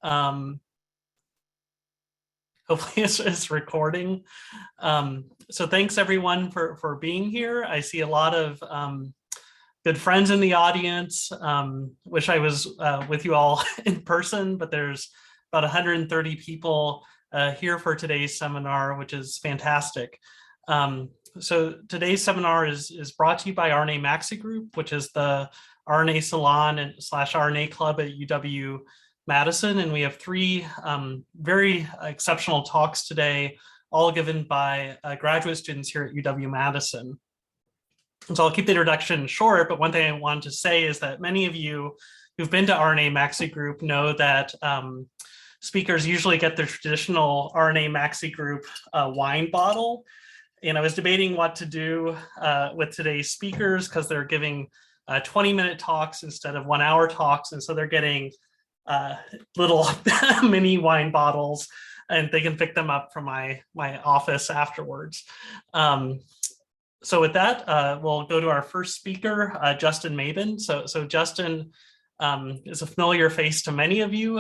Hopefully it's recording. So thanks everyone for being here. I see a lot of good friends in the audience. Wish I was with you all in person, but there's about 130 people here for today's seminar, which is fantastic. So today's seminar is brought to you by RNA MaxiGroup, which is the RNA salon and / RNA club at UW-Madison. And we have three very exceptional talks today, all given by graduate students here at UW-Madison. So I'll keep the introduction short, but one thing I wanted to say is that many of you who've been to RNA MaxiGroup know that speakers usually get their traditional RNA MaxiGroup wine bottle. And I was debating what to do with today's speakers because they're giving 20-minute talks instead of 1-hour talks. And so they're getting little mini wine bottles, and they can pick them up from my office afterwards. So with that, we'll go to our first speaker, Justin Maben. So Justin is a familiar face to many of you,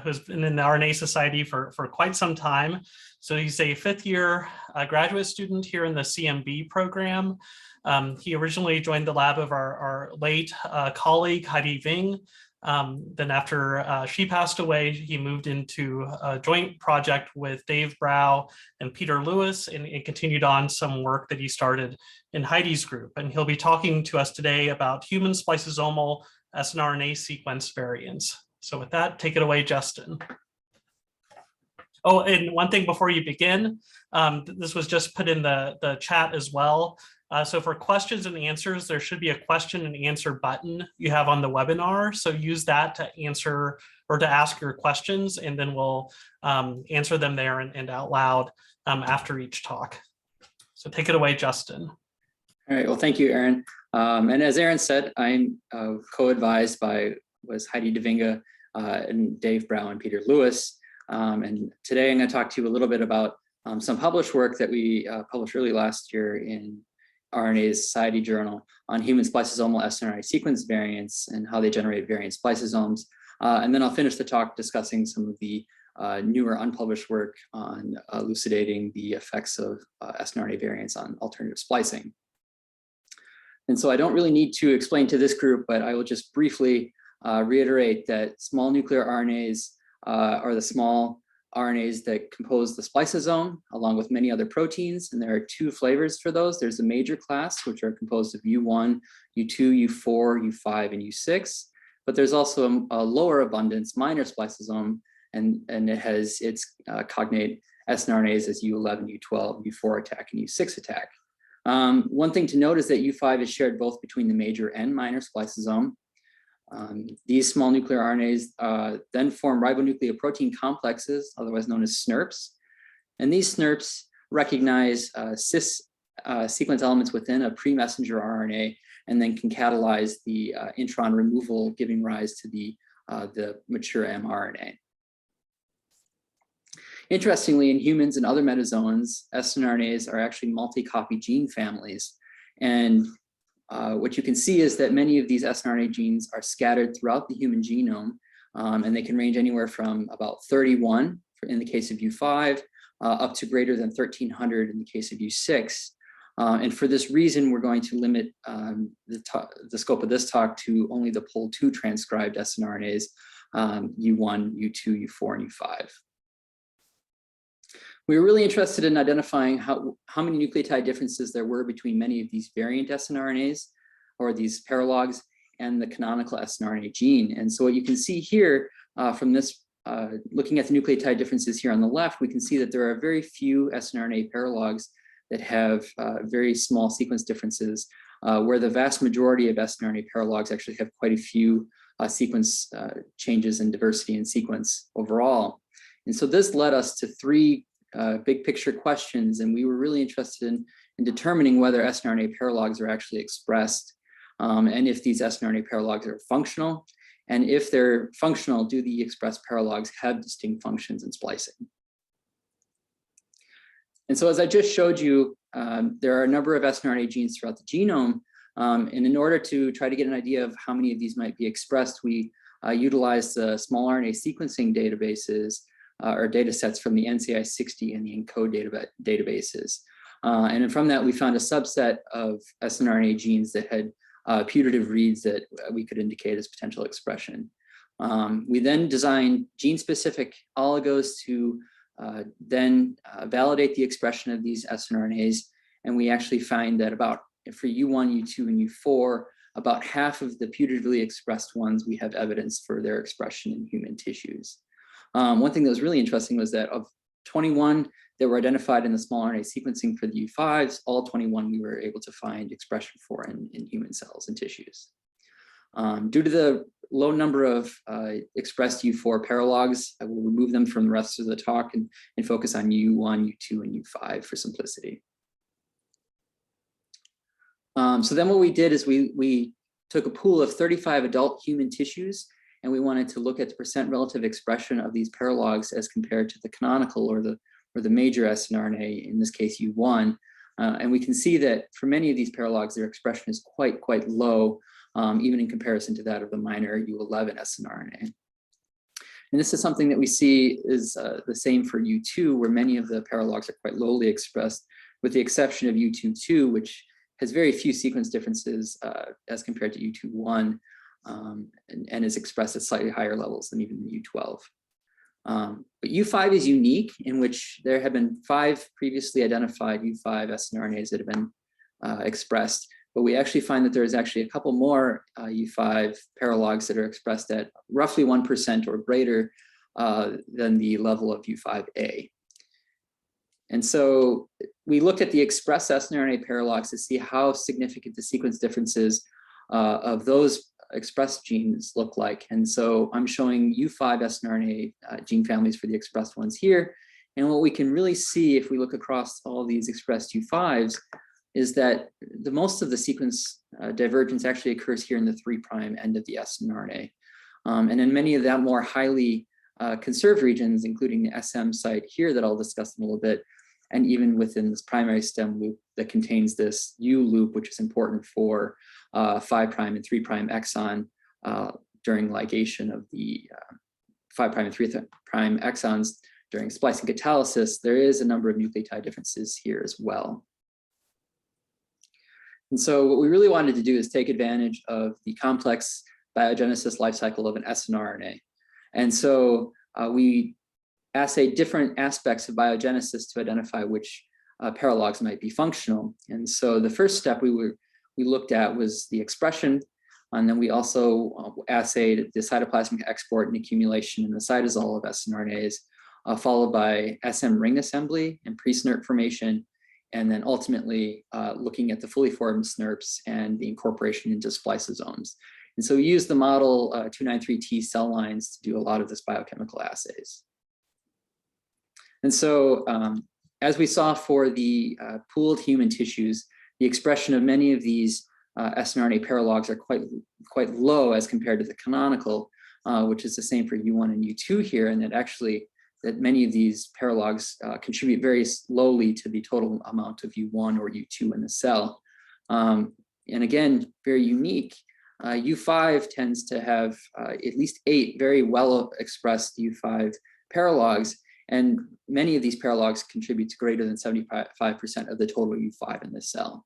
who's been in the RNA Society for quite some time. So he's a 5th-year graduate student here in the CMB program. He originally joined the lab of our late colleague, Heidi Ving. Then after she passed away, he moved into a joint project with Dave Brow and Peter Lewis, and continued on some work that he started in Heidi's group. And he'll be talking to us today about human spliceosomal snRNA sequence variants. So with that, take it away, Justin. Oh, and one thing before you begin, this was just put in the chat as well. So for questions and answers, there should be a question and answer button you have on the webinar. So use that to answer or to ask your questions, and then we'll answer them there and out loud after each talk. So take it away, Justin. All right, well, thank you, Aaron. And as Aaron said, I'm co-advised by Heidi Devinga and Dave Brown and Peter Lewis. And today I'm going to talk to you a little bit about some published work that we published early last year in RNA Society Journal on human spliceosomal snRNA sequence variants and how they generate variant spliceosomes. And then I'll finish the talk discussing some of the newer unpublished work on elucidating the effects of snRNA variants on alternative splicing. And so I don't really need to explain to this group, but I will just briefly reiterate that small nuclear RNAs are the small RNAs that compose the spliceosome, along with many other proteins. And there are 2 flavors for those. There's the major class, which are composed of U1, U2, U4, U5, and U6. But there's also a lower abundance minor spliceosome, and it has its cognate snRNAs as U11, U12, U4 attack, and U6 attack. One thing to note is that U5 is shared both between the major and minor spliceosome. These small nuclear RNAs then form ribonucleoprotein complexes, otherwise known as SNRPs. And these SNRPs recognize cis sequence elements within a pre-messenger RNA and then can catalyze the intron removal, giving rise to the mature mRNA. Interestingly, in humans and other metazoans, snRNAs are actually multi-copy gene families. And what you can see is that many of these snRNA genes are scattered throughout the human genome, and they can range anywhere from about 31 in the case of U5 up to greater than 1,300 in the case of U6. And for this reason, we're going to limit the scope of this talk to only the POL2 transcribed snRNAs, U1, U2, U4, and U5. We were really interested in identifying how many nucleotide differences there were between many of these variant snRNAs, or these paralogs, and the canonical snRNA gene. And so what you can see here from this, looking at the nucleotide differences here on the left, we can see that there are very few snRNA paralogs that have very small sequence differences, where the vast majority of snRNA paralogs actually have quite a few sequence changes in diversity and sequence overall. And so this led us to 3 big picture questions, and we were really interested in determining whether snRNA paralogs are actually expressed, and if these snRNA paralogs are functional, and if they're functional, do the expressed paralogs have distinct functions in splicing? And so as I just showed you, there are a number of snRNA genes throughout the genome, and in order to try to get an idea of how many of these might be expressed, we utilized the small RNA sequencing databases or data sets from the NCI 60 and the ENCODE databases. And from that, we found a subset of snRNA genes that had putative reads that we could indicate as potential expression. We then designed gene-specific oligos to then validate the expression of these snRNAs. And we actually find that for U1, U2, and U4, about half of the putatively expressed ones, we have evidence for their expression in human tissues. One thing that was really interesting was that of 21 that were identified in the small RNA sequencing for the U5s, all 21 we were able to find expression for in human cells and tissues. Due to the low number of expressed U4 paralogs, I will remove them from the rest of the talk and focus on U1, U2, and U5 for simplicity. So then what we did is we took a pool of 35 adult human tissues, and we wanted to look at the percent relative expression of these paralogs as compared to the canonical or the major snRNA, in this case U1. And we can see that for many of these paralogs, their expression is quite low, even in comparison to that of the minor U11 snRNA. And this is something that we see is the same for U2, where many of the paralogs are quite lowly expressed, with the exception of U22, which has very few sequence differences as compared to U21, and is expressed at slightly higher levels than even the U12. But U5 is unique, in which there have been 5 previously identified U5 snRNAs that have been expressed, but we actually find that there's actually a couple more U5 paralogs that are expressed at roughly 1% or greater than the level of U5A. And so we looked at the expressed snRNA paralogs to see how significant the sequence differences of those expressed genes look like. And so I'm showing U5 snRNA gene families for the expressed ones here. And what we can really see if we look across all these expressed U5s is that most of the sequence divergence actually occurs here in the 3' end of the snRNA. And in many of the more highly conserved regions, including the SM site here that I'll discuss in a little bit, and even within this primary stem loop that contains this U loop, which is important for 5' and 3' exon during ligation of the 5' and 3' exons during splicing catalysis, there is a number of nucleotide differences here as well. And so what we really wanted to do is take advantage of the complex biogenesis life cycle of an snRNA. And so we assay different aspects of biogenesis to identify which paralogs might be functional. And so the first step we looked at was the expression, and then we also assayed the cytoplasmic export and accumulation in the cytosol of snRNAs, followed by SM ring assembly and pre-SNRP formation, and then ultimately looking at the fully formed SNRPs and the incorporation into spliceosomes. And so we used the model 293T cell lines to do a lot of this biochemical assays. And so as we saw for the pooled human tissues, the expression of many of these snRNA paralogs are quite low as compared to the canonical, which is the same for U1 and U2 here, and that many of these paralogs contribute very slowly to the total amount of U1 or U2 in the cell. And again, very unique, U5 tends to have at least 8 very well expressed U5 paralogs, and many of these paralogs contribute to greater than 75% of the total U5 in the cell.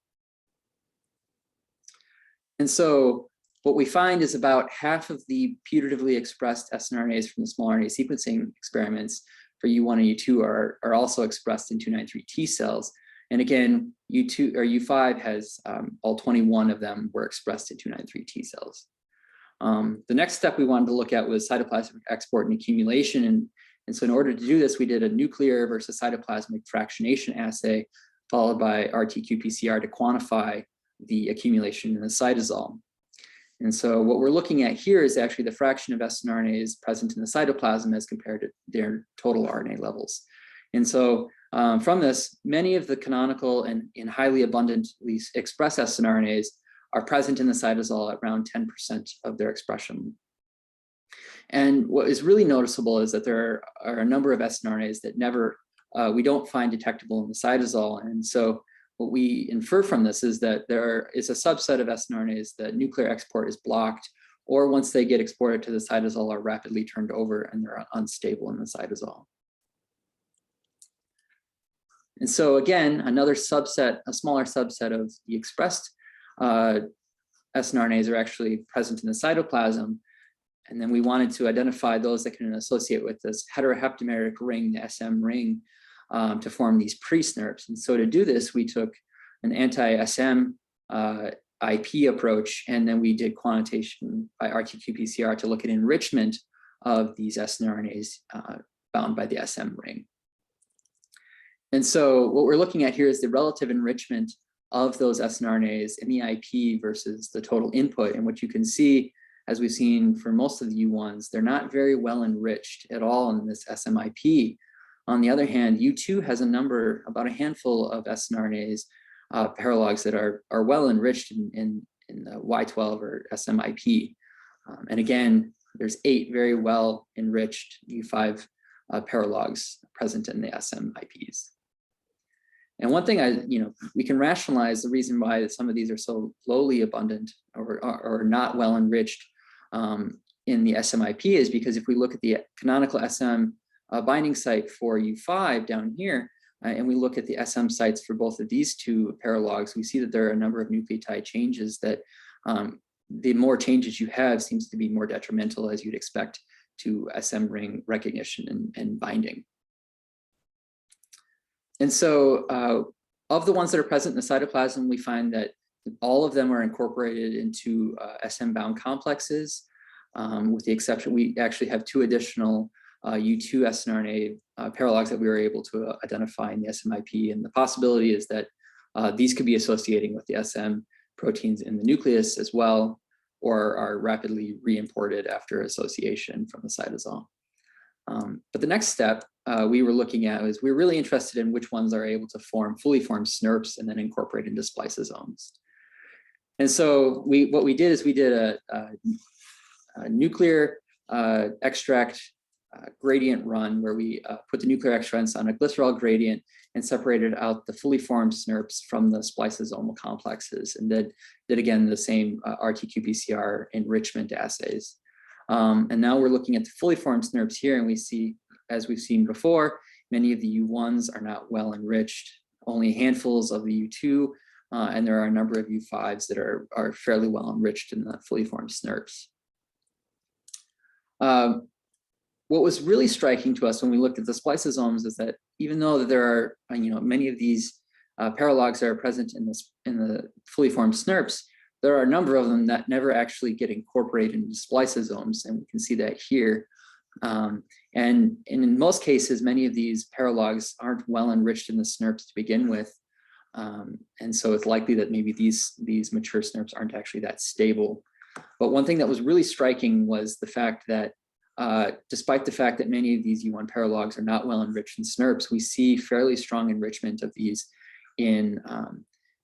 And so what we find is about half of the putatively expressed snRNAs from the small RNA sequencing experiments for U1 and U2 are also expressed in 293T cells. And again, U2 or U5 has all 21 of them were expressed in 293T cells. The next step we wanted to look at was cytoplasmic export and accumulation. And so in order to do this, we did a nuclear versus cytoplasmic fractionation assay, followed by RT-qPCR to quantify the accumulation in the cytosol. And so what we're looking at here is actually the fraction of snRNAs present in the cytoplasm as compared to their total RNA levels. And so from this, many of the canonical and highly abundantly expressed snRNAs are present in the cytosol at around 10% of their expression. And what is really noticeable is that there are a number of snRNAs that we don't find detectable in the cytosol. And so what we infer from this is that there is a subset of snRNAs that nuclear export is blocked, or once they get exported to the cytosol, are rapidly turned over and they're unstable in the cytosol. And so again, another subset, a smaller subset of the expressed snRNAs are actually present in the cytoplasm. And then we wanted to identify those that can associate with this heteroheptameric ring, the SM ring, to form these pre-SNRPs. And so to do this, we took an anti-SM IP approach, and then we did quantitation by RT-qPCR to look at enrichment of these snRNAs bound by the SM ring. And so what we're looking at here is the relative enrichment of those snRNAs in the IP versus the total input. And what you can see, as we've seen for most of the U1s, they're not very well enriched at all in this SMIP. On the other hand, U2 has about a handful of snRNAs, paralogs that are well enriched in the Y12 or SMIP. And again, there's 8 very well enriched U5 paralogs present in the SMIPs. And one thing we can rationalize the reason why some of these are so lowly abundant or not well enriched in the SMIP is because if we look at the canonical SM binding site for U5 down here, and we look at the SM sites for both of these two paralogs, we see that there are a number of nucleotide changes that the more changes you have seems to be more detrimental, as you'd expect, to SM ring recognition and binding. And so of the ones that are present in the cytoplasm, we find that all of them are incorporated into SM-bound complexes, with the exception, we actually have 2 additional U2 snRNA paralogs that we were able to identify in the SMIP. And the possibility is that these could be associating with the SM proteins in the nucleus as well, or are rapidly re-imported after association from the cytosol. But the next step we were looking at was we were really interested in which ones are able to fully form SNRPs and then incorporate into spliceosomes. And so what we did is we did a nuclear extract gradient run where we put the nuclear extracts on a glycerol gradient and separated out the fully formed SNRPs from the spliceosomal complexes, and did again the same RT-qPCR enrichment assays. And now we're looking at the fully formed SNRPs here, and we see, as we've seen before, many of the U1s are not well enriched, only handfuls of the U2, and there are a number of U5s that are fairly well enriched in the fully formed SNRPs. What was really striking to us when we looked at the spliceosomes is that even though there are many of these paralogs that are present in the fully formed SNRPs, there are a number of them that never actually get incorporated into spliceosomes, and we can see that here. And in most cases, many of these paralogs aren't well enriched in the SNRPs to begin with, and so it's likely that maybe these mature SNRPs aren't actually that stable. But one thing that was really striking was the fact that despite the fact that many of these U1 paralogs are not well enriched in SNRPs, we see fairly strong enrichment of these in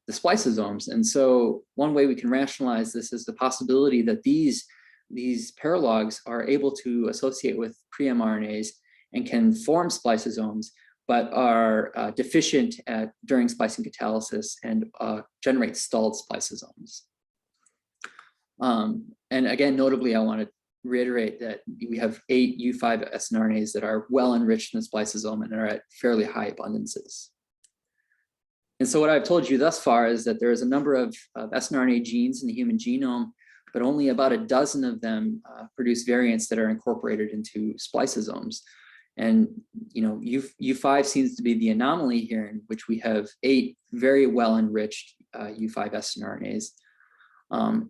the spliceosomes. And so one way we can rationalize this is the possibility that these paralogs are able to associate with pre-mRNAs and can form spliceosomes, but are deficient during splicing catalysis and generate stalled spliceosomes. And again, notably, I want to reiterate that we have 8 U5 snRNAs that are well enriched in the spliceosome and are at fairly high abundances. And so what I've told you thus far is that there is a number of snRNA genes in the human genome, but only about a dozen of them produce variants that are incorporated into spliceosomes. And U5 seems to be the anomaly here, in which we have 8 very well enriched U5 snRNAs.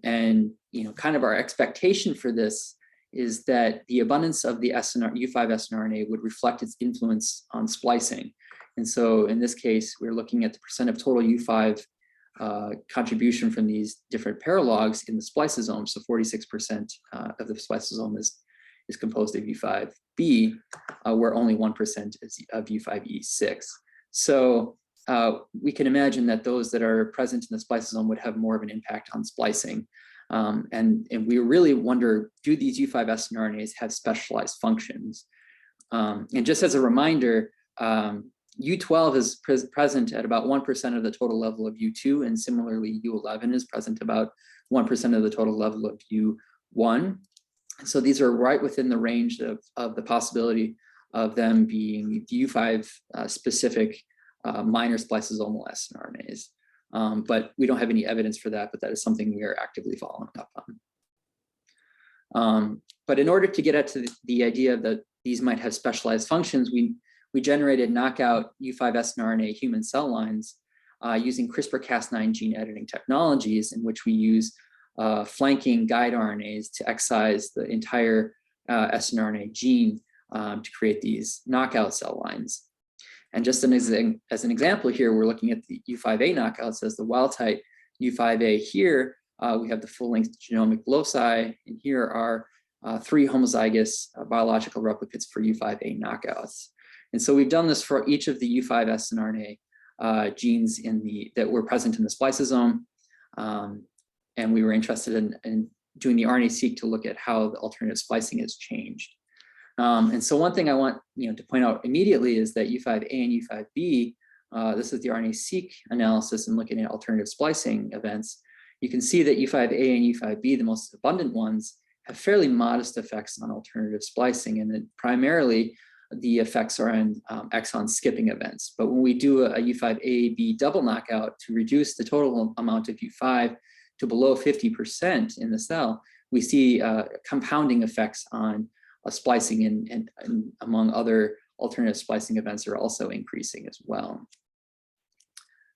And kind of our expectation for this is that the abundance of the U5 snRNA would reflect its influence on splicing. And so in this case, we're looking at the percent of total U5 contribution from these different paralogs in the spliceosome. So 46% of the spliceosome is composed of U5B, where only 1% is of U5E6. So we can imagine that those that are present in the spliceosome would have more of an impact on splicing. And we really wonder, do these U5 snRNAs have specialized functions? And just as a reminder, U12 is present at about 1% of the total level of U2, and similarly U11 is present about 1% of the total level of 1. So these are right within the range of the possibility of them being U5 specific minor spliceosomal snRNAs. But we don't have any evidence for that, but that is something we are actively following up on. But in order to get at the idea that these might have specialized functions, we generated knockout U5 snRNA human cell lines using CRISPR-Cas9 gene editing technologies, in which we use flanking guide RNAs to excise the entire snRNA gene to create these knockout cell lines. And just as an example here, we're looking at the U5A knockouts as the wild type U5A here. We have the full-length genomic loci, and here are 3 homozygous biological replicates for U5A knockouts. And so we've done this for each of the U5 snRNA genes that were present in the spliceosome. And we were interested in doing the RNA-seq to look at how the alternative splicing has changed. And so one thing I want to point out immediately is that U5A and U5B, this is the RNA-seq analysis and looking at alternative splicing events. You can see that U5A and U5B, the most abundant ones, have fairly modest effects on alternative splicing, and then primarily the effects are on exon skipping events. But when we do a U5A-B double knockout to reduce the total amount of U5 to below 50% in the cell, we see compounding effects on splicing and among other alternative splicing events are also increasing as well.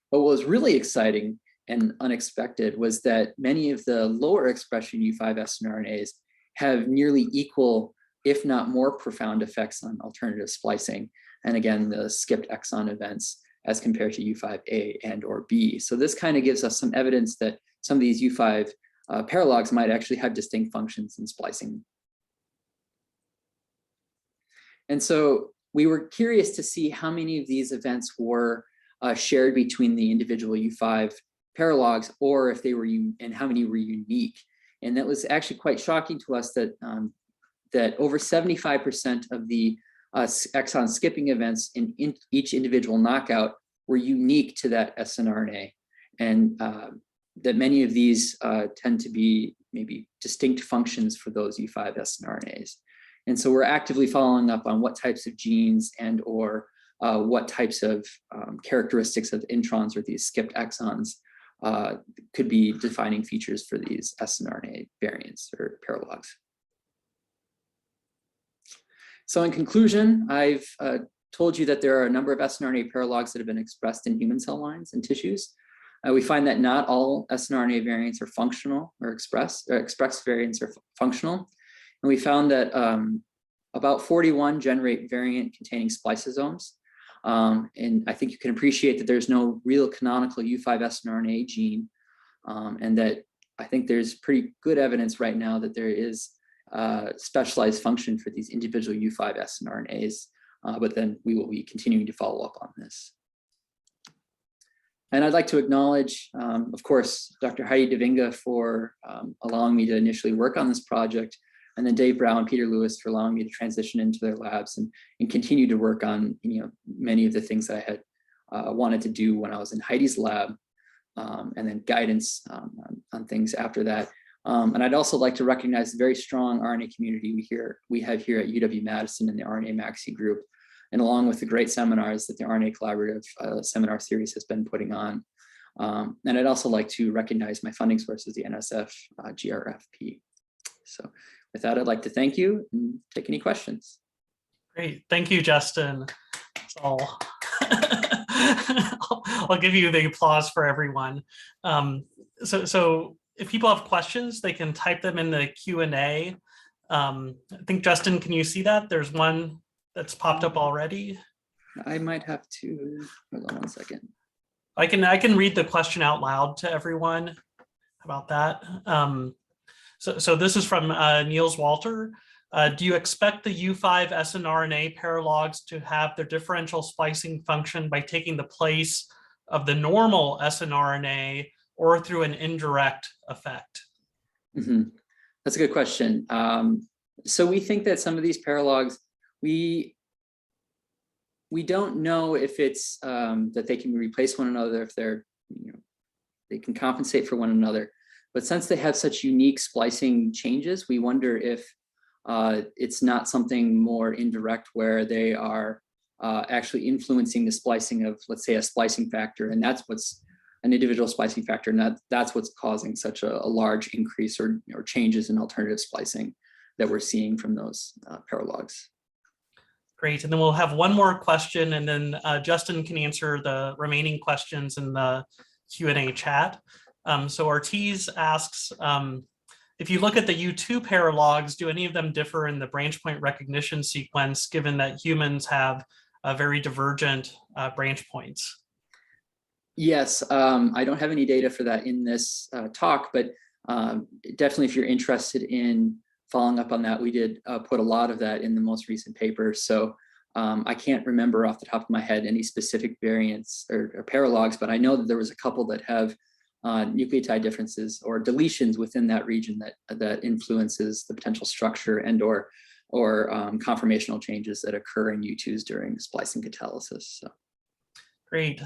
But what was really exciting and unexpected was that many of the lower expression U5 snRNAs have nearly equal, if not more profound effects on alternative splicing. And again, the skipped exon events as compared to U5A and or B. So this kind of gives us some evidence that some of these U5 paralogs might actually have distinct functions in splicing. And so we were curious to see how many of these events were shared between the individual U5 paralogs, or if they were, and how many were unique. And that was actually quite shocking to us that that over 75% of the exon skipping events in each individual knockout were unique to that snRNA, and that many of these tend to be maybe distinct functions for those U5 snRNAs. And so we're actively following up on what types of genes and or what types of characteristics of introns or these skipped exons could be defining features for these snRNA variants or paralogs. So in conclusion, I've told you that there are a number of snRNA paralogs that have been expressed in human cell lines and tissues. We find that not all snRNA variants are functional or expressed variants are functional. And we found that about 41 generate variant containing spliceosomes. And I think you can appreciate that there's no real canonical U5 snRNA gene, and that I think there's pretty good evidence right now that there is specialized function for these individual U5 snRNAs, but then we will be continuing to follow up on this. And I'd like to acknowledge, of course, Dr. Heidi Devinga for allowing me to initially work on this project, and then Dave Brown and Peter Lewis for allowing me to transition into their labs and continue to work on many of the things that I had wanted to do when I was in Heidi's lab, and then guidance on things after that. And I'd also like to recognize the very strong RNA community we have here at UW-Madison in the RNA MaxiGroup, and along with the great seminars that the RNA Collaborative seminar series has been putting on. And I'd also like to recognize my funding sources, the NSF GRFP. So with that, I'd like to thank you and take any questions. Great, thank you, Justin. That's all. I'll give you the applause for everyone. So if people have questions, they can type them in the Q&A. I think, Justin, can you see that? There's one that's popped up already. I might have to, hold on one second. I can read the question out loud to everyone. How about that? So this is from Niels Walter. Do you expect the U5 snRNA paralogs to have their differential splicing function by taking the place of the normal snRNA or through an indirect effect? Mm-hmm. That's a good question. So we think that some of these paralogs, we don't know if it's that they can replace one another, if they're, they can compensate for one another. But since they have such unique splicing changes, we wonder if it's not something more indirect where they are actually influencing the splicing of, let's say, a splicing factor, and that's what's an individual splicing factor, and that's what's causing such a large increase or changes in alternative splicing that we're seeing from those paralogs. Great, and then we'll have one more question, and then Justin can answer the remaining questions in the Q&A chat. So Ortiz asks, if you look at the U2 paralogs, do any of them differ in the branch point recognition sequence, given that humans have very divergent branch points? Yes, I don't have any data for that in this talk, but definitely if you're interested in following up on that, we did put a lot of that in the most recent paper. So I can't remember off the top of my head any specific variants or paralogs, but I know that there was a couple that have nucleotide differences or deletions within that region that influences the potential structure and or conformational changes that occur in U2s during splicing catalysis. So. Great.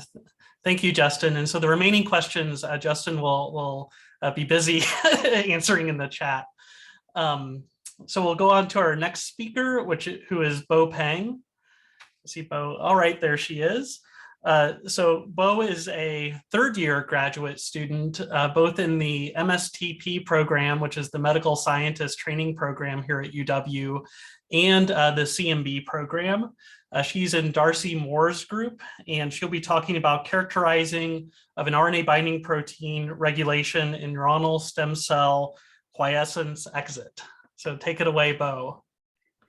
Thank you, Justin. And so the remaining questions, Justin will be busy answering in the chat. So we'll go on to our next speaker, who is Bo Peng. See Bo, all right, there she is. So Bo is a third-year graduate student, both in the MSTP program, which is the Medical Scientist Training Program here at UW, and the CMB program. She's in Darcie Moore's group, and she'll be talking about characterizing of an RNA binding protein regulation in neuronal stem cell quiescence exit. So take it away, Bo.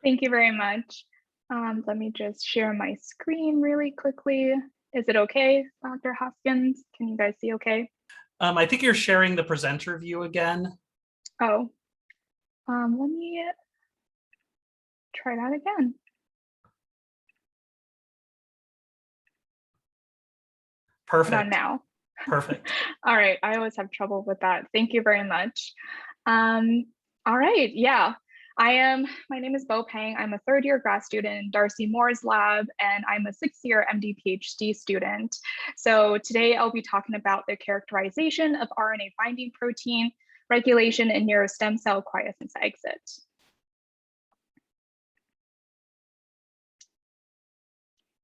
Thank you very much. Let me just share my screen really quickly. Is it okay, Dr. Hoskins? Can you guys see okay? I think you're sharing the presenter view again. Oh, let me try that again. Perfect. Not now. Perfect. All right, I always have trouble with that. Thank you very much. All right, yeah. My name is Bo Peng. I'm a third-year grad student in Darcie Moore's lab, and I'm a sixth-year MD PhD student. So today I'll be talking about the characterization of RNA binding protein regulation in neurostem cell quiescence exit.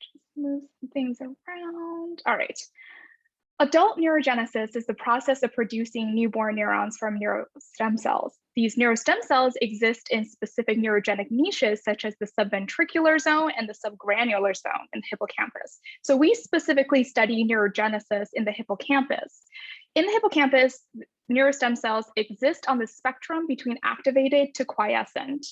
Just move some things around. All right. Adult neurogenesis is the process of producing newborn neurons from neurostem cells. These neurostem cells exist in specific neurogenic niches, such as the subventricular zone and the subgranular zone in the hippocampus. So we specifically study neurogenesis in the hippocampus. In the hippocampus, neurostem cells exist on the spectrum between activated to quiescent.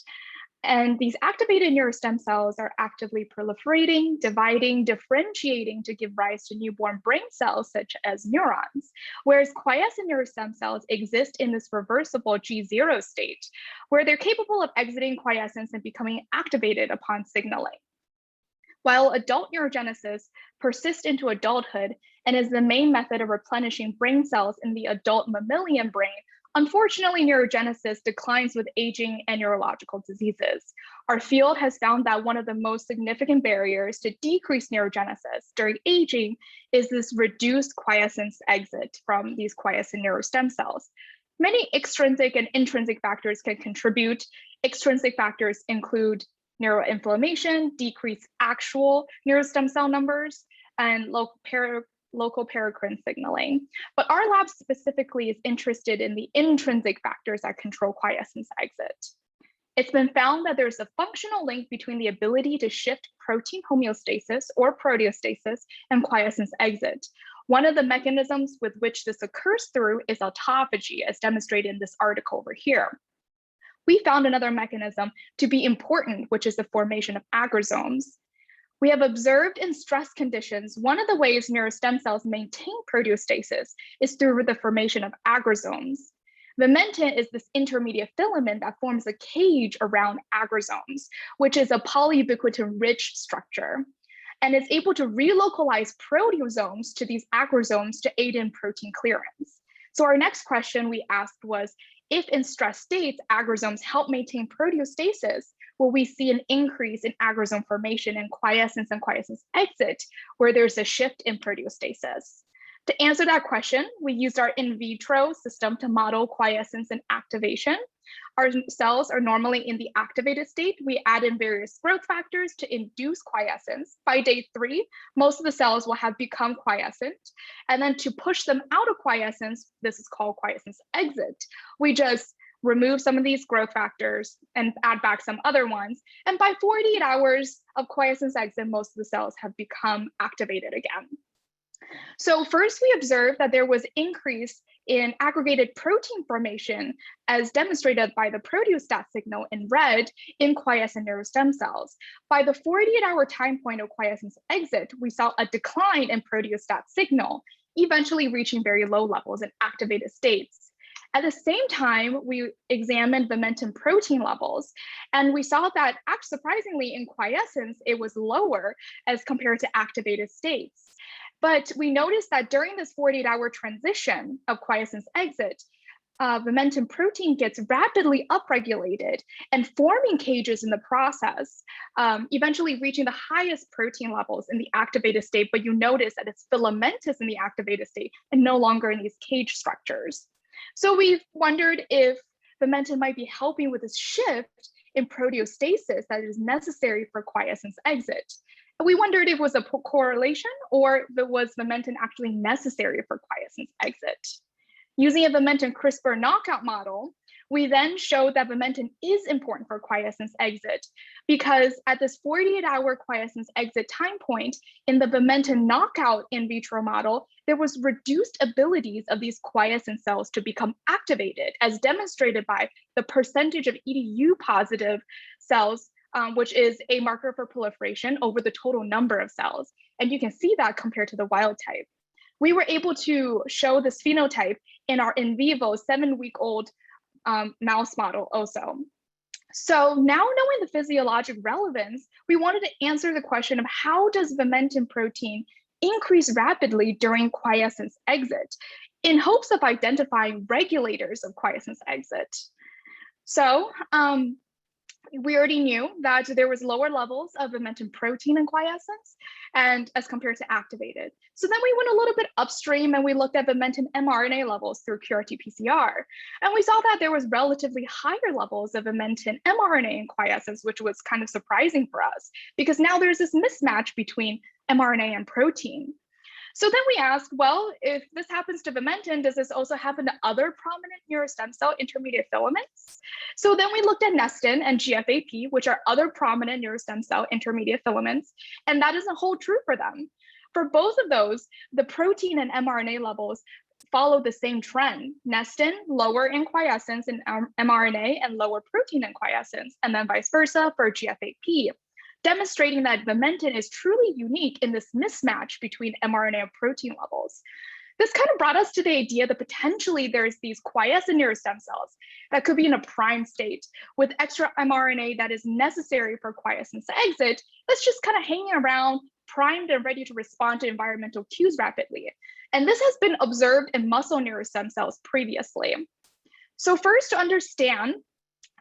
And these activated neurostem cells are actively proliferating, dividing, differentiating to give rise to newborn brain cells such as neurons, whereas quiescent neurostem cells exist in this reversible G0 state, where they're capable of exiting quiescence and becoming activated upon signaling. While adult neurogenesis persists into adulthood and is the main method of replenishing brain cells in the adult mammalian brain, unfortunately, neurogenesis declines with aging and neurological diseases. Our field has found that one of the most significant barriers to decrease neurogenesis during aging is this reduced quiescence exit from these quiescent neurostem cells. Many extrinsic and intrinsic factors can contribute. Extrinsic factors include neuroinflammation, decreased actual neurostem cell numbers, and local paracrine signaling. But our lab specifically is interested in the intrinsic factors that control quiescence exit. It's been found that there's a functional link between the ability to shift protein homeostasis or proteostasis and quiescence exit. One of the mechanisms with which this occurs through is autophagy, as demonstrated in this article over here. We found another mechanism to be important, which is the formation of agrosomes. We have observed in stress conditions, one of the ways neurostem cells maintain proteostasis is through the formation of agrosomes. Vimentin is this intermediate filament that forms a cage around agrosomes, which is a polyubiquitin-rich structure, and is able to relocalize proteosomes to these agrosomes to aid in protein clearance. So our next question we asked was, if in stress states, agrosomes help maintain proteostasis, will we see an increase in agrosome formation in quiescence and quiescence exit, where there's a shift in proteostasis? To answer that question, we used our in vitro system to model quiescence and activation. Our cells are normally in the activated state. We add in various growth factors to induce quiescence. By day 3, most of the cells will have become quiescent. And then to push them out of quiescence, this is called quiescence exit. We just remove some of these growth factors and add back some other ones. And by 48 hours of quiescence exit, most of the cells have become activated again. So first, we observed that there was increase in aggregated protein formation as demonstrated by the proteostat signal in red in quiescent neurostem cells. By the 48-hour time point of quiescence exit, we saw a decline in proteostat signal, eventually reaching very low levels in activated states. At the same time, we examined Vimentin protein levels, and we saw that, surprisingly, in quiescence, it was lower as compared to activated states. But we noticed that during this 48-hour transition of quiescence exit, Vimentin protein gets rapidly upregulated and forming cages in the process, eventually reaching the highest protein levels in the activated state. But you notice that it's filamentous in the activated state and no longer in these cage structures. So we've wondered if Vimentin might be helping with this shift in proteostasis that is necessary for quiescence exit. We wondered if it was a correlation or if it was Vimentin actually necessary for quiescence exit. Using a Vimentin CRISPR knockout model, we then showed that Vimentin is important for quiescence exit because at this 48-hour quiescence exit time point in the Vimentin knockout in vitro model, there was reduced abilities of these quiescent cells to become activated, as demonstrated by the percentage of EDU positive cells, which is a marker for proliferation over the total number of cells. And you can see that compared to the wild type. We were able to show this phenotype in our in vivo 7-week-old mouse model also. So now knowing the physiologic relevance, we wanted to answer the question of how does Vimentin protein increase rapidly during quiescence exit in hopes of identifying regulators of quiescence exit. So we already knew that there was lower levels of Vimentin protein in quiescence and as compared to activated. So then we went a little bit upstream and we looked at Vimentin mRNA levels through QRT-PCR. And we saw that there was relatively higher levels of Vimentin mRNA in quiescence, which was kind of surprising for us because now there's this mismatch between mRNA and protein. So then we asked, well, if this happens to Vimentin, does this also happen to other prominent neurostem cell intermediate filaments? So then we looked at Nestin and GFAP, which are other prominent neurostem cell intermediate filaments, and that doesn't hold true for them. For both of those, the protein and mRNA levels follow the same trend. Nestin, lower in quiescence in mRNA and lower protein in quiescence, and then vice versa for GFAP. Demonstrating that Vimentin is truly unique in this mismatch between mRNA and protein levels. This kind of brought us to the idea that potentially there's these quiescent neurostem cells that could be in a prime state with extra mRNA that is necessary for quiescence exit that's just kind of hanging around, primed and ready to respond to environmental cues rapidly. And this has been observed in muscle neurostem cells previously. So first, to understand,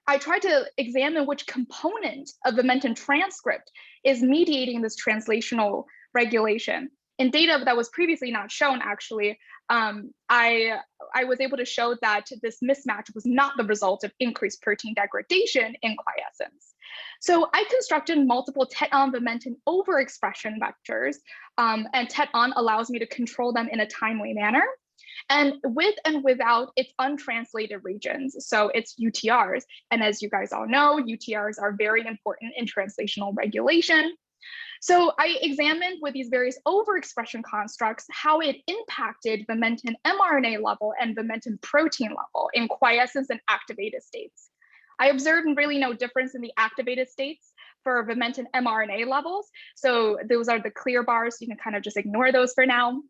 I tried to examine which component of the Vimentin transcript is mediating this translational regulation. In data that was previously not shown, actually, I was able to show that this mismatch was not the result of increased protein degradation in quiescence. So I constructed multiple TET-on Vimentin overexpression vectors, and TET-on allows me to control them in a timely manner. And with and without its untranslated regions, so it's UTRs. And as you guys all know, UTRs are very important in translational regulation. So I examined with these various overexpression constructs how it impacted Vimentin mRNA level and Vimentin protein level in quiescence and activated states. I observed really no difference in the activated states for Vimentin mRNA levels. So those are the clear bars. So you can kind of just ignore those for now.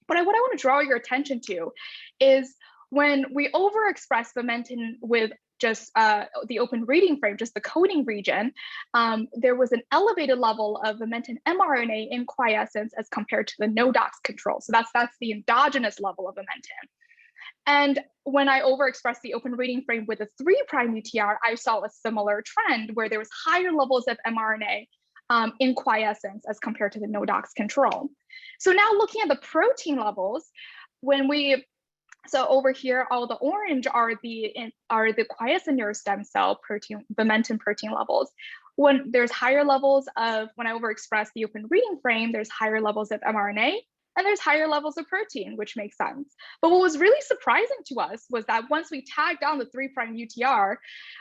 But what I want to draw your attention to is when we overexpress Vimentin with just the open reading frame, just the coding region, there was an elevated level of Vimentin mRNA in quiescence as compared to the no-dox control. So that's the endogenous level of Vimentin. And when I overexpressed the open reading frame with a 3' UTR, I saw a similar trend where there was higher levels of mRNA in quiescence as compared to the no-dox control. So now looking at the protein levels, so over here, all the orange are the quiescent neurostem cell protein, Vimentin protein levels. When there's higher levels of, when I overexpress the open reading frame, there's higher levels of mRNA and there's higher levels of protein, which makes sense. But what was really surprising to us was that once we tagged down the 3' UTR,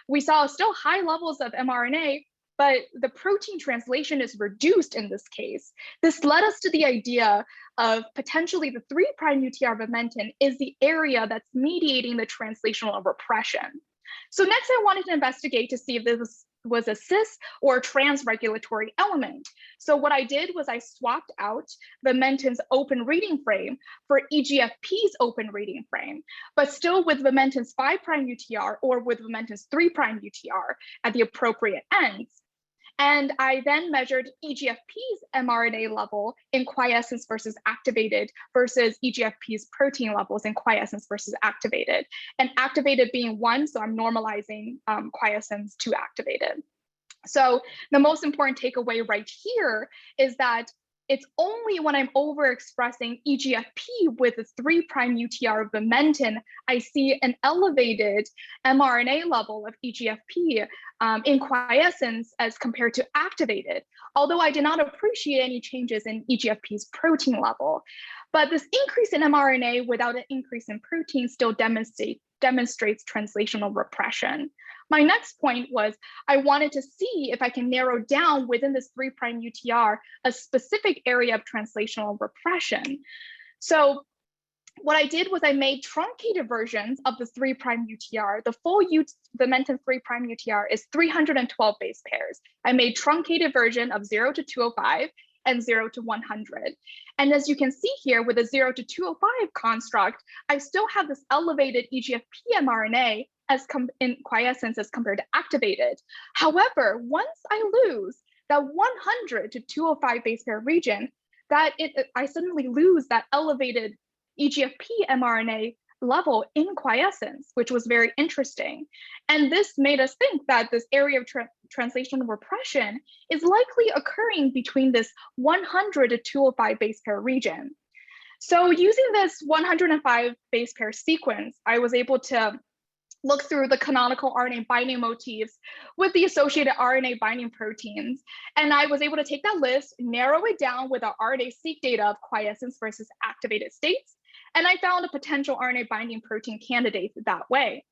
we saw still high levels of mRNA, but the protein translation is reduced in this case. This led us to the idea of potentially the 3' UTR Vimentin is the area that's mediating the translational repression. So next I wanted to investigate to see if this was a cis or a trans-regulatory element. So what I did was I swapped out Vimentin's open reading frame for EGFP's open reading frame, but still with Vimentin's 5' UTR or with Vimentin's 3' UTR at the appropriate ends. And I then measured EGFP's mRNA level in quiescence versus activated versus EGFP's protein levels in quiescence versus activated. And activated being 1, so I'm normalizing quiescence to activated. So the most important takeaway right here is that it's only when I'm overexpressing EGFP with a 3' UTR of Vimentin, I see an elevated mRNA level of EGFP in quiescence as compared to activated, although I did not appreciate any changes in EGFP's protein level. But this increase in mRNA without an increase in protein still demonstrates translational repression. My next point was I wanted to see if I can narrow down within this 3' UTR a specific area of translational repression. So what I did was I made truncated versions of the 3' UTR. The full Vimentin 3' UTR is 312 base pairs. I made truncated version of 0 to 205 and 0 to 100. And as you can see here with the 0 to 205 construct, I still have this elevated EGFP mRNA in quiescence as compared to activated. However, once I lose that 100 to 205 base pair region, I suddenly lose that elevated EGFP mRNA level in quiescence, which was very interesting. And this made us think that this area of translational repression is likely occurring between this 100 to 205 base pair region. So using this 105 base pair sequence, I was able to look through the canonical RNA binding motifs with the associated RNA binding proteins. And I was able to take that list, narrow it down with our RNA-seq data of quiescence versus activated states. And I found a potential RNA binding protein candidate that way.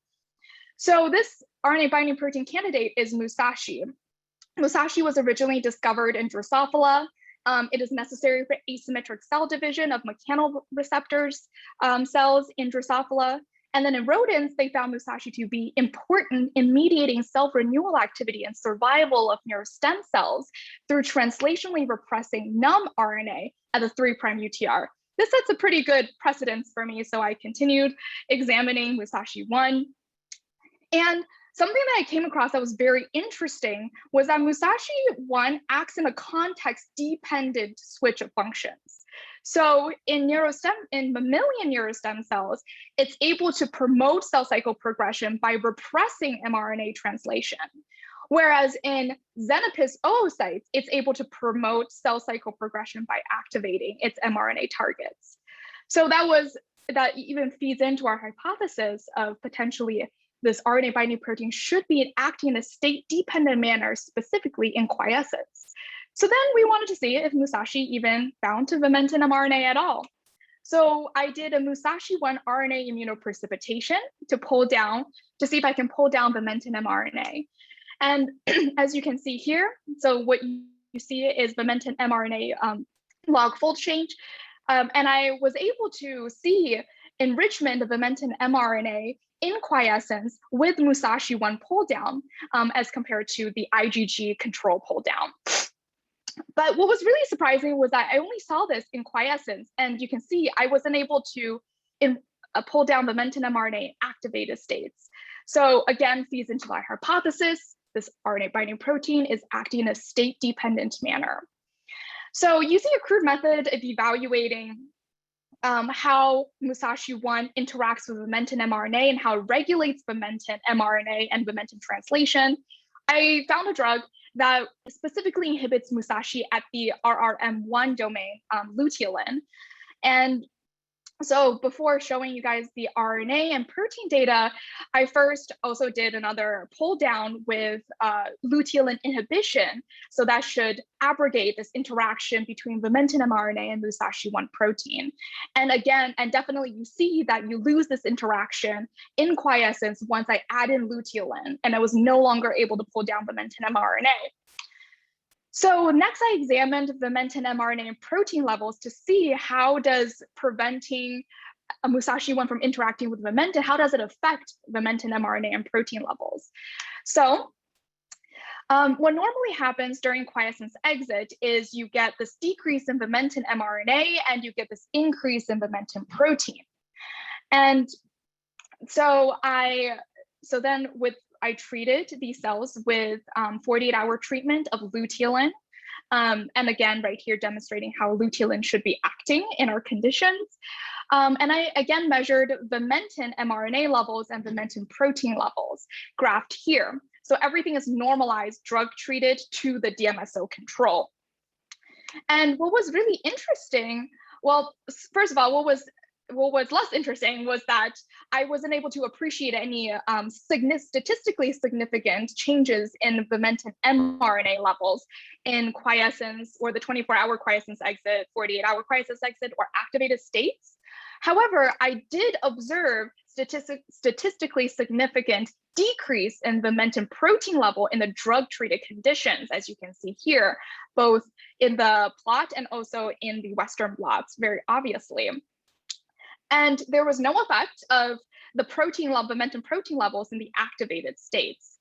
So this RNA binding protein candidate is Musashi. Musashi was originally discovered in Drosophila. It is necessary for asymmetric cell division of mechanoreceptors cells in Drosophila. And then in rodents, they found Musashi to be important in mediating self-renewal activity and survival of neurostem cells through translationally repressing numb RNA at the 3' UTR. This sets a pretty good precedence for me, so I continued examining Musashi 1. And something that I came across that was very interesting was that Musashi 1 acts in a context-dependent switch of functions. So in mammalian neurostem cells, it's able to promote cell cycle progression by repressing mRNA translation. Whereas in Xenopus oocytes, it's able to promote cell cycle progression by activating its mRNA targets. So that even feeds into our hypothesis of potentially this RNA binding protein should be acting in a state-dependent manner, specifically in quiescence. So then we wanted to see if Musashi even bound to Vimentin mRNA at all. So I did a Musashi 1 RNA immunoprecipitation to see if I can pull down Vimentin mRNA. And as you can see here, so what you see is Vimentin mRNA log fold change. And I was able to see enrichment of Vimentin mRNA in quiescence with Musashi 1 pull down as compared to the IgG control pull down. But what was really surprising was that I only saw this in quiescence, and you can see I wasn't able to pull down Vimentin mRNA activated states. So again, feeds into my hypothesis, this RNA binding protein is acting in a state-dependent manner. So using a crude method of evaluating how Musashi 1 interacts with Vimentin mRNA and how it regulates Vimentin mRNA and Vimentin translation, I found a drug that specifically inhibits Musashi at the RRM1 domain, luteolin. And so before showing you guys the RNA and protein data, I first also did another pull down with luteolin inhibition. So that should abrogate this interaction between vimentin mRNA and Musashi-1 protein. And again, and definitely you see that you lose this interaction in quiescence once I add in luteolin, and I was no longer able to pull down vimentin mRNA. So next I examined vimentin mRNA and protein levels to see how does preventing a Musashi-1 from interacting with vimentin, how does it affect vimentin mRNA and protein levels? So what normally happens during quiescence exit is you get this decrease in vimentin mRNA and you get this increase in vimentin protein. And so I treated these cells with 48-hour treatment of luteolin. And again, right here demonstrating how luteolin should be acting in our conditions. And I again measured vimentin mRNA levels and vimentin protein levels graphed here. So everything is normalized, drug treated to the DMSO control. And what was really interesting, well, first of all, what was less interesting was that I wasn't able to appreciate any statistically significant changes in vimentin mRNA levels in quiescence or the 24-hour quiescence exit, 48-hour quiescence exit, or activated states. However, I did observe statistically significant decrease in vimentin protein level in the drug-treated conditions, as you can see here, both in the plot and also in the Western blots, very obviously. And there was no effect of the vimentin protein levels in the activated states.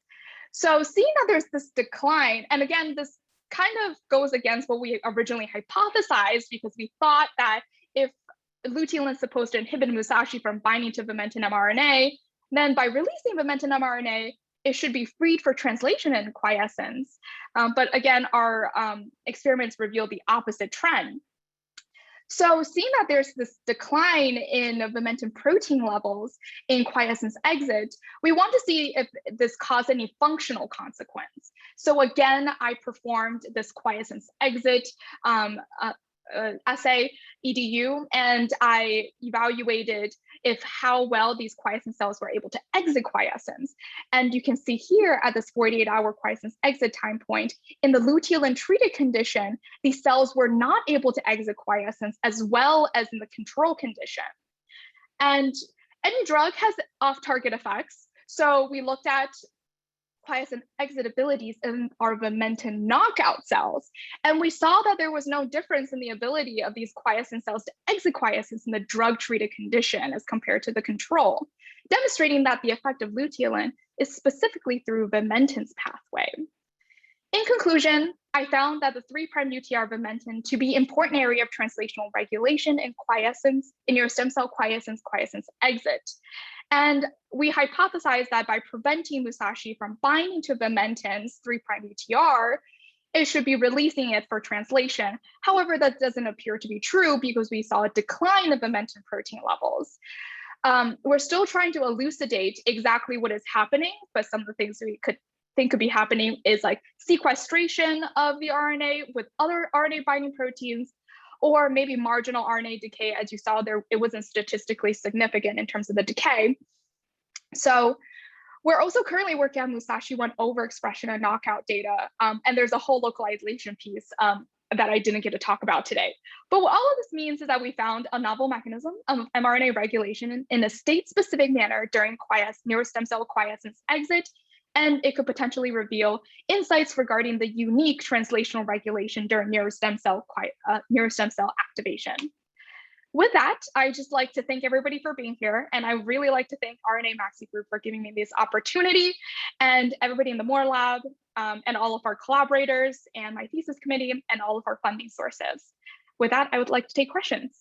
So seeing that there's this decline, and again, this kind of goes against what we originally hypothesized, because we thought that if luteolin is supposed to inhibit Musashi from binding to vimentin mRNA, then by releasing vimentin mRNA, it should be freed for translation in quiescence. But again, our experiments revealed the opposite trend. So seeing that there's this decline in vimentin protein levels in quiescence exit, we want to see if this caused any functional consequence. So again, I performed this quiescence exit assay, EDU, and I evaluated how well these quiescent cells were able to exit quiescence. And you can see here at this 48-hour quiescence exit time point, in the luteolin treated condition, these cells were not able to exit quiescence as well as in the control condition. And any drug has off-target effects. So we looked at quiescent exit abilities in our vimentin knockout cells. And we saw that there was no difference in the ability of these quiescent cells to exit quiescence in the drug-treated condition as compared to the control, demonstrating that the effect of luteolin is specifically through vimentin's pathway. In conclusion, I found that the 3' UTR vimentin to be an important area of translational regulation in quiescence, in your stem cell quiescence exit. And we hypothesized that by preventing Musashi from binding to vimentin's 3' UTR, it should be releasing it for translation. However, that doesn't appear to be true because we saw a decline of vimentin protein levels. We're still trying to elucidate exactly what is happening, but some of the things we could think could be happening is like sequestration of the RNA with other RNA binding proteins, or maybe marginal RNA decay. As you saw there, it wasn't statistically significant in terms of the decay. So we're also currently working on Musashi-1 overexpression and knockout data. And there's a whole localization piece that I didn't get to talk about today. But what all of this means is that we found a novel mechanism of mRNA regulation in a state-specific manner during neurostem cell quiescence exit, and it could potentially reveal insights regarding the unique translational regulation during neurostem cell activation. With that, I just like to thank everybody for being here, and I really like to thank RNA MaxiGroup for giving me this opportunity, and everybody in the Moore Lab, and all of our collaborators, and my thesis committee, and all of our funding sources. With that, I would like to take questions.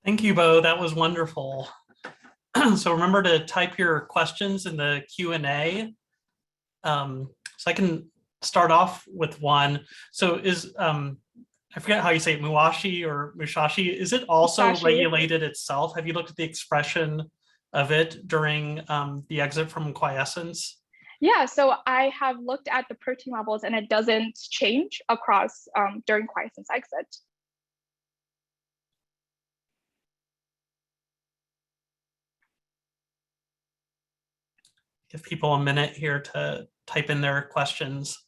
Thank you, Bo. That was wonderful. So remember to type your questions in the Q&A. So I can start off with one. So is, I forget how you say it, Musashi or Musashi, is it also Musashi. regulated itself? Have you looked at the expression of it during the exit from quiescence? Yeah, so I have looked at the protein levels and it doesn't change across during quiescence exit. Give people a minute here to type in their questions.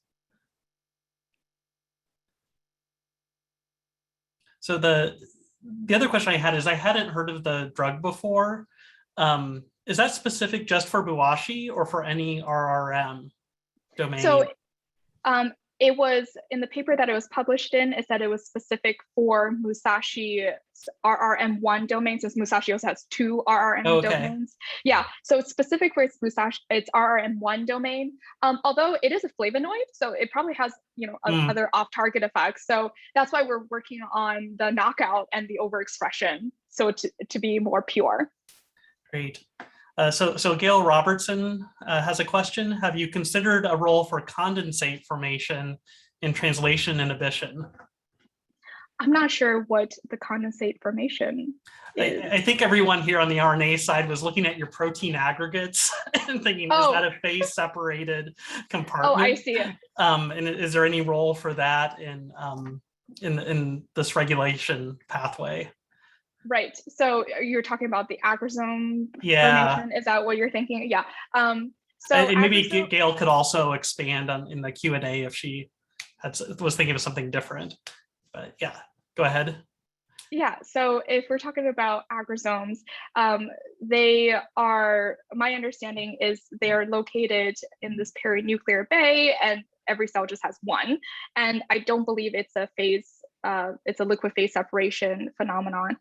So the other question I had is I hadn't heard of the drug before. Is that specific just for Buashi or for any RRM domain? So it was in the paper that it was published in, it said it was specific for Musashi's RRM1 domain. So Musashi also has 2 RRM domains. Yeah, so it's specific for its Musashi, its RRM1 domain. Although it is a flavonoid, so it probably has, you know, other off-target effects. So that's why we're working on the knockout and the overexpression, so to be more pure. Great. So Gail Robertson has a question. Have you considered a role for condensate formation in translation inhibition? I'm not sure what the condensate formation is. I think everyone here on the RNA side was looking at your protein aggregates and thinking, is that a phase separated compartment? Oh, I see it. And is there any role for that in this regulation pathway? Right. So you're talking about the agrosome formation. Is that what you're thinking? Yeah. So and maybe Gail could also expand on in the Q&A if she was thinking of something different. But yeah, go ahead. Yeah. So if we're talking about agrosomes, they are, my understanding is they are located in this perinuclear bay, and every cell just has one. And I don't believe it's a phase. It's a liquid phase separation phenomenon.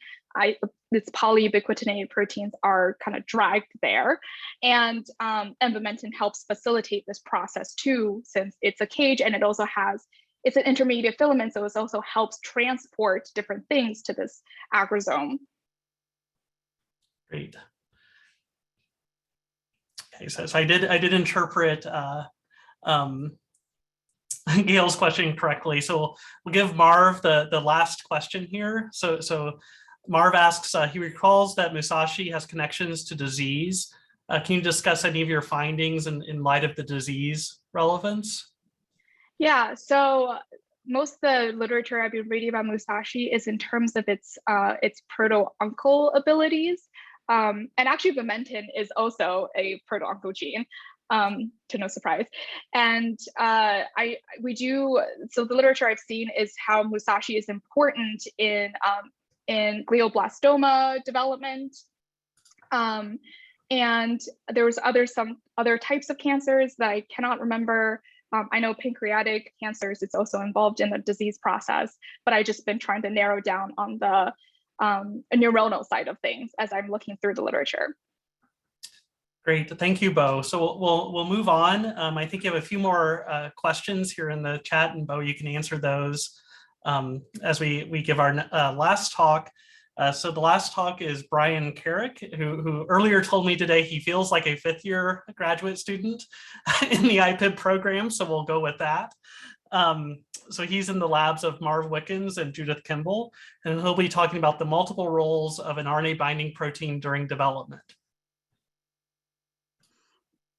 Its polyubiquitinated proteins are kind of dragged there, and envimentin helps facilitate this process too, since it's a cage and it also has, it's an intermediate filament, so it also helps transport different things to this agrosome. Great. Okay, so I did interpret Gail's question correctly. So we'll give Marv the last question here. So Marv asks, he recalls that Musashi has connections to disease. Can you discuss any of your findings in light of the disease relevance? Yeah, so most of the literature I've been reading about Musashi is in terms of its proto-uncle abilities. And actually vimentin is also a proto-uncle gene. To no surprise. And so the literature I've seen is how Musashi is important in glioblastoma development. And there was some other types of cancers that I cannot remember. I know pancreatic cancers, it's also involved in the disease process, but I've just been trying to narrow down on the neuronal side of things as I'm looking through the literature. Great, thank you, Bo. So we'll move on. I think you have a few more questions here in the chat, and Bo, you can answer those as we give our last talk. So the last talk is Brian Carrick, who earlier told me today he feels like a 5th-year graduate student in the IPIB program, so we'll go with that. So he's in the labs of Marv Wickens and Judith Kimble, and he'll be talking about the multiple roles of an RNA binding protein during development.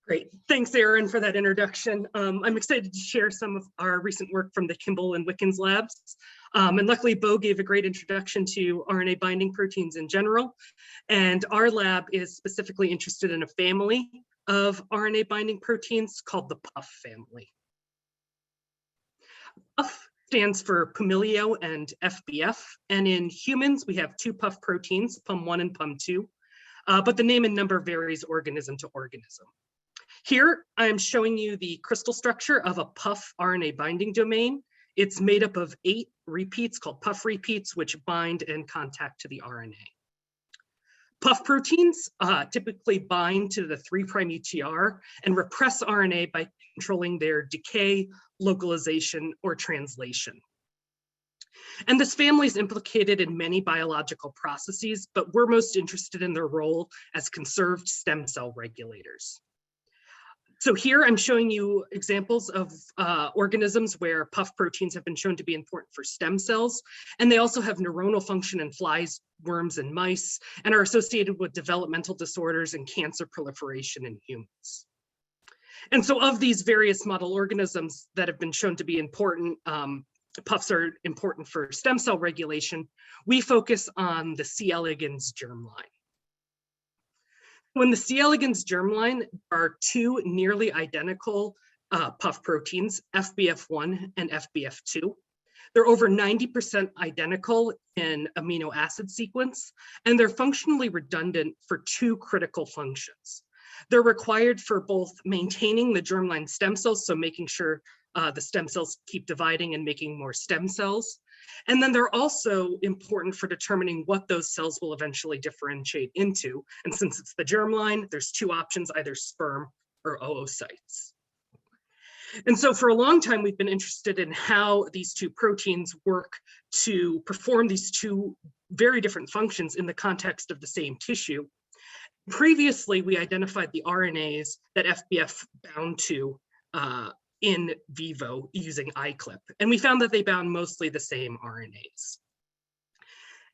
Great. Thanks, Aaron, for that introduction. I'm excited to share some of our recent work from the Kimble and Wickens labs. And luckily, Bo gave a great introduction to RNA binding proteins in general. And our lab is specifically interested in a family of RNA binding proteins called the PUF family. PUF stands for Pumilio and FBF. And in humans, we have 2 PUF proteins, PUM1 and PUM2. But the name and number varies organism to organism. Here, I am showing you the crystal structure of a PUF RNA binding domain. It's made up of 8 repeats called PUF repeats, which bind and contact to the RNA. PUF proteins typically bind to the 3' UTR and repress RNA by controlling their decay, localization, or translation. And this family is implicated in many biological processes, but we're most interested in their role as conserved stem cell regulators. So here I'm showing you examples of organisms where PUF proteins have been shown to be important for stem cells, and they also have neuronal function in flies, worms, and mice, and are associated with developmental disorders and cancer proliferation in humans. And so of these various model organisms that have been shown to be important, puffs are important for stem cell regulation, we focus on the C. elegans germline. When the C. elegans germline, there are two nearly identical puff proteins, FBF1 and FBF2. They're over 90% identical in amino acid sequence, and they're functionally redundant for two critical functions. They're required for both maintaining the germline stem cells, so making sure the stem cells keep dividing and making more stem cells. And then they're also important for determining what those cells will eventually differentiate into. And since it's the germline, there's two options, either sperm or oocytes. And so for a long time, we've been interested in how these two proteins work to perform these two very different functions in the context of the same tissue. Previously, we identified the RNAs that FBF bound to in vivo using iClip, and we found that they bound mostly the same RNAs.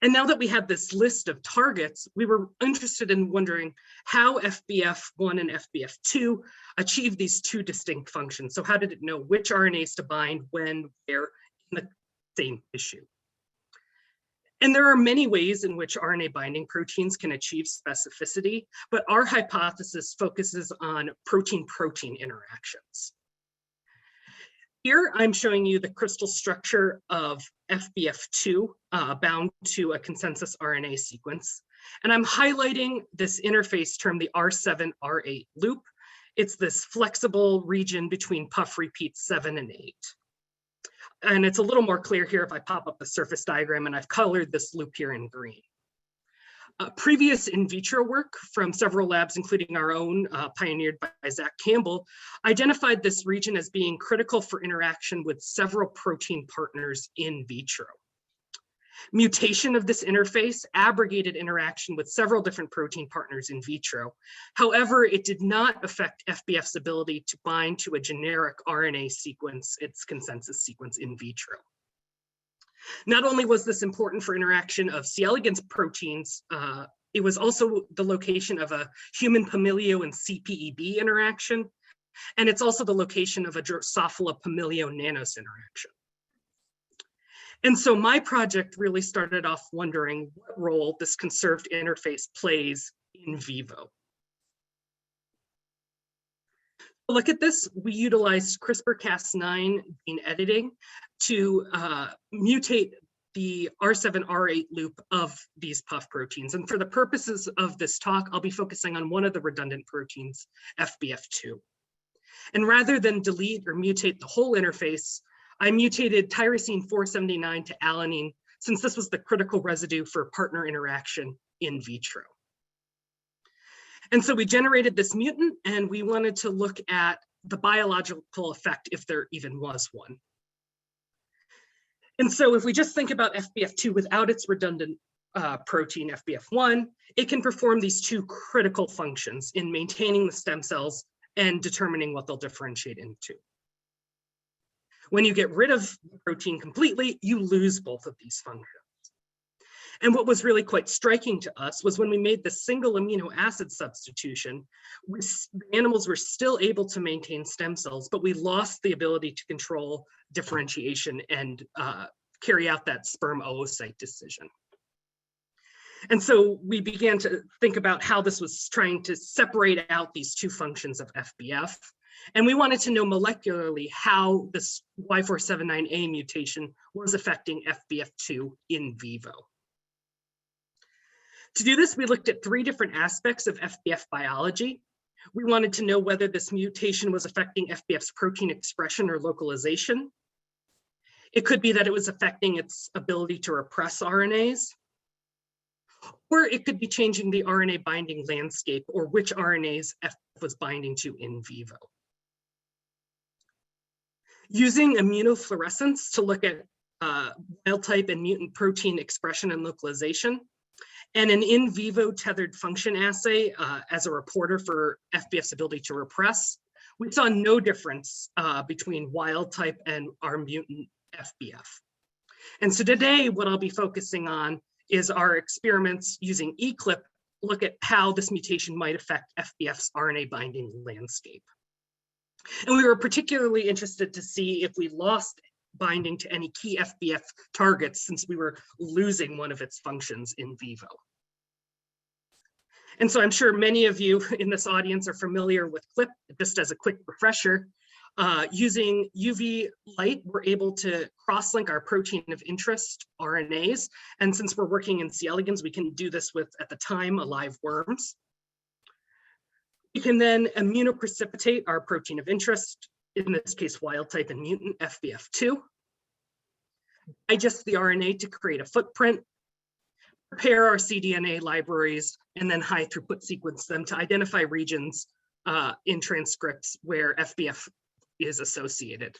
And now that we had this list of targets, we were interested in wondering how FBF1 and FBF2 achieve these two distinct functions. So how did it know which RNAs to bind, when, where in the same tissue? And there are many ways in which RNA binding proteins can achieve specificity, but our hypothesis focuses on protein-protein interactions. Here, I'm showing you the crystal structure of FBF2 bound to a consensus RNA sequence. And I'm highlighting this interface termed the R7-R8 loop. It's this flexible region between puff repeats 7 and 8. And it's a little more clear here if I pop up the surface diagram, and I've colored this loop here in green. Previous in vitro work from several labs, including our own, pioneered by Zach Campbell, identified this region as being critical for interaction with several protein partners in vitro. Mutation of this interface abrogated interaction with several different protein partners in vitro. However, it did not affect FBF's ability to bind to a generic RNA sequence, its consensus sequence in vitro. Not only was this important for interaction of C. elegans proteins, it was also the location of a human Pamilio and CPEB interaction, and it's also the location of a Drosophila Pamilio nanos interaction. And so my project really started off wondering what role this conserved interface plays in vivo. Look at this, we utilized CRISPR-Cas9 gene editing to mutate the R7-R8 loop of these puff proteins. And for the purposes of this talk, I'll be focusing on one of the redundant proteins, FBF2. And rather than delete or mutate the whole interface, I mutated tyrosine 479 to alanine, since this was the critical residue for partner interaction in vitro. And so we generated this mutant, and we wanted to look at the biological effect if there even was one. And so if we just think about FBF2 without its redundant protein FBF1, it can perform these two critical functions in maintaining the stem cells and determining what they'll differentiate into. When you get rid of the protein completely, you lose both of these functions. And what was really quite striking to us was when we made the single amino acid substitution, the animals were still able to maintain stem cells, but we lost the ability to control differentiation and carry out that sperm oocyte decision. And so we began to think about how this was trying to separate out these two functions of FBF. And we wanted to know molecularly how this Y479A mutation was affecting FBF2 in vivo. To do this, we looked at 3 different aspects of FBF biology. We wanted to know whether this mutation was affecting FBF's protein expression or localization. It could be that it was affecting its ability to repress RNAs, or it could be changing the RNA binding landscape or which RNAs FBF was binding to in vivo. Using immunofluorescence to look at wild type and mutant protein expression and localization, and an in vivo tethered function assay as a reporter for FBF's ability to repress, we saw no difference between wild type and our mutant FBF. And so today, what I'll be focusing on is our experiments using eClip, look at how this mutation might affect FBF's RNA binding landscape. And we were particularly interested to see if we lost binding to any key FBF targets, since we were losing one of its functions in vivo. And so I'm sure many of you in this audience are familiar with CLIP. Just as a quick refresher, using UV light, we're able to cross-link our protein of interest, RNAs. And since we're working in C. elegans, we can do this with, at the time, alive worms. We can then immunoprecipitate our protein of interest, in this case, wild type and mutant FBF2, digest the RNA to create a footprint, prepare our cDNA libraries, and then high throughput sequence them to identify regions in transcripts where FBF is associated.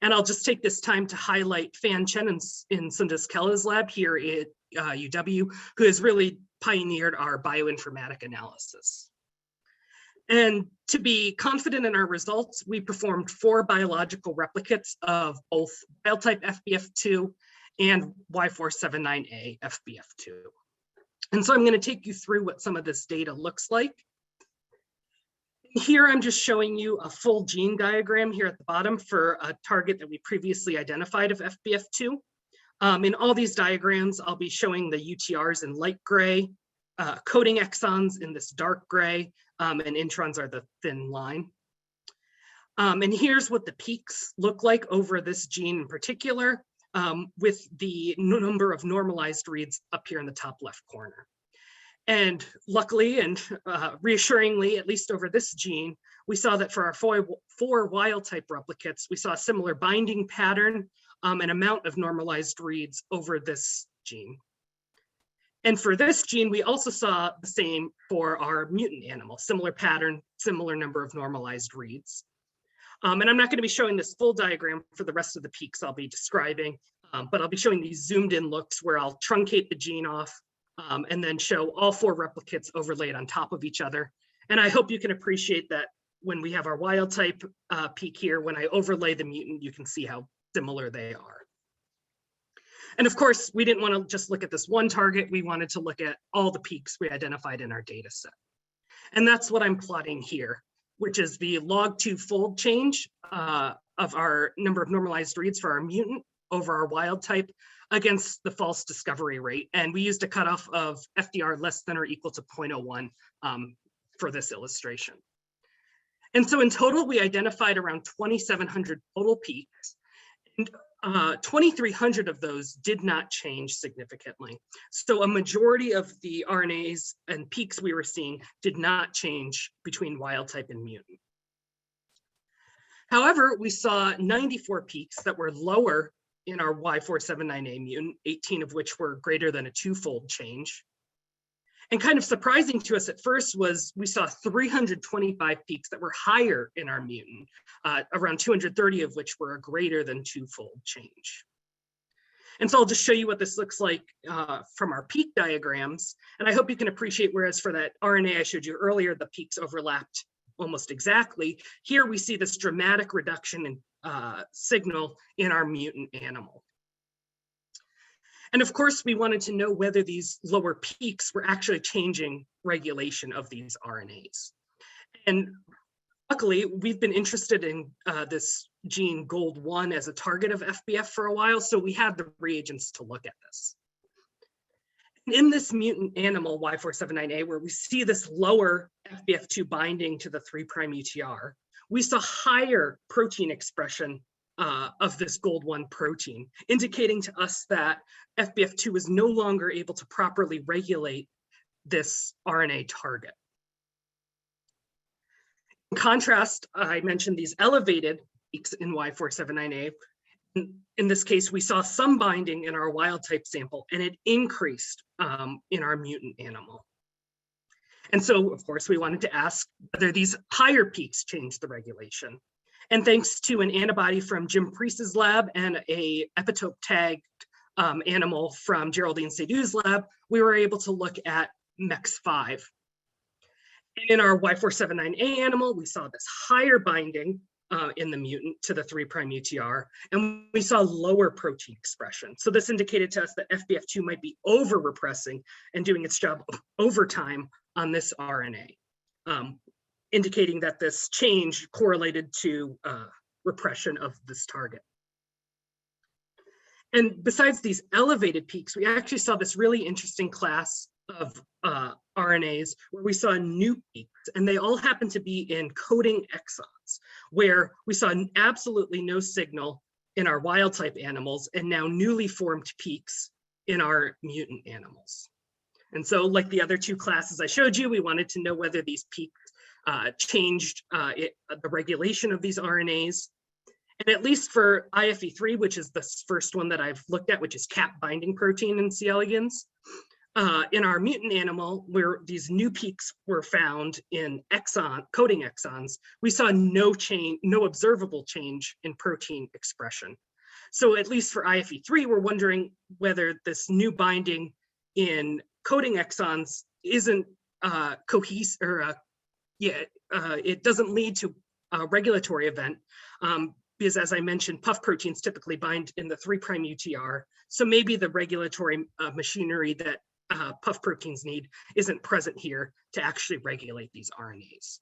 And I'll just take this time to highlight Fan Chen in Sundas Kella's lab here at UW, who has really pioneered our bioinformatic analysis. And to be confident in our results, we performed 4 biological replicates of both wild type FBF2 and Y479A FBF2. And so I'm going to take you through what some of this data looks like. Here I'm just showing you a full gene diagram here at the bottom for a target that we previously identified of FBF2. In all these diagrams, I'll be showing the UTRs in light gray, coding exons in this dark gray, and introns are the thin line. And here's what the peaks look like over this gene in particular, with the number of normalized reads up here in the top left corner. And luckily and reassuringly, at least over this gene, we saw that for our 4 wild type replicates, we saw a similar binding pattern and amount of normalized reads over this gene. And for this gene, we also saw the same for our mutant animal, similar pattern, similar number of normalized reads. And I'm not going to be showing this full diagram for the rest of the peaks I'll be describing, but I'll be showing these zoomed in looks where I'll truncate the gene off and then show all 4 replicates overlaid on top of each other. And I hope you can appreciate that when we have our wild type peak here, when I overlay the mutant, you can see how similar they are. And of course, we didn't want to just look at this one target. We wanted to look at all the peaks we identified in our data set. And that's what I'm plotting here, which is the log2 fold change of our number of normalized reads for our mutant over our wild type against the false discovery rate. And we used a cutoff of FDR less than or equal to 0.01 for this illustration. And so in total, we identified around 2,700 total peaks. And 2,300 of those did not change significantly. So a majority of the RNAs and peaks we were seeing did not change between wild type and mutant. However, we saw 94 peaks that were lower in our Y479A mutant, 18 of which were greater than a 2-fold change. And kind of surprising to us at first was we saw 325 peaks that were higher in our mutant, around 230 of which were a greater than 2-fold change. And so I'll just show you what this looks like from our peak diagrams. And I hope you can appreciate, whereas for that RNA I showed you earlier, the peaks overlapped almost exactly. Here we see this dramatic reduction in signal in our mutant animal. And of course, we wanted to know whether these lower peaks were actually changing regulation of these RNAs. And luckily, we've been interested in this gene GOLD1 as a target of FBF for a while, so we had the reagents to look at this. In this mutant animal, Y479A, where we see this lower FBF2 binding to the 3' UTR, we saw higher protein expression of this GOLD1 protein, indicating to us that FBF2 is no longer able to properly regulate this RNA target. In contrast, I mentioned these elevated peaks in Y479A. In this case, we saw some binding in our wild type sample, and it increased in our mutant animal. And so, of course, we wanted to ask whether these higher peaks changed the regulation. And thanks to an antibody from Jim Priest's lab and a epitope tagged animal from Geraldine Seydoux's lab, we were able to look at MEX5. In our Y479A animal, we saw this higher binding in the mutant to the 3' UTR, and we saw lower protein expression. So this indicated to us that FBF2 might be over-repressing and doing its job over time on this RNA. indicating that this change correlated to repression of this target. And besides these elevated peaks, we actually saw this really interesting class of RNAs where we saw new peaks, and they all happened to be in coding exons, where we saw absolutely no signal in our wild type animals and now newly formed peaks in our mutant animals. And so like the other two classes I showed you, we wanted to know whether these peaks changed the regulation of these RNAs. And at least for IFE3, which is the first one that I've looked at, which is cap binding protein in C. elegans, in our mutant animal, where these new peaks were found in coding exons, we saw no observable change in protein expression. So at least for IFE3, we're wondering whether this new binding in coding exons isn't cohesive, or it doesn't lead to a regulatory event. Because as I mentioned, puff proteins typically bind in the 3' UTR. So maybe the regulatory machinery that puff proteins need isn't present here to actually regulate these RNAs.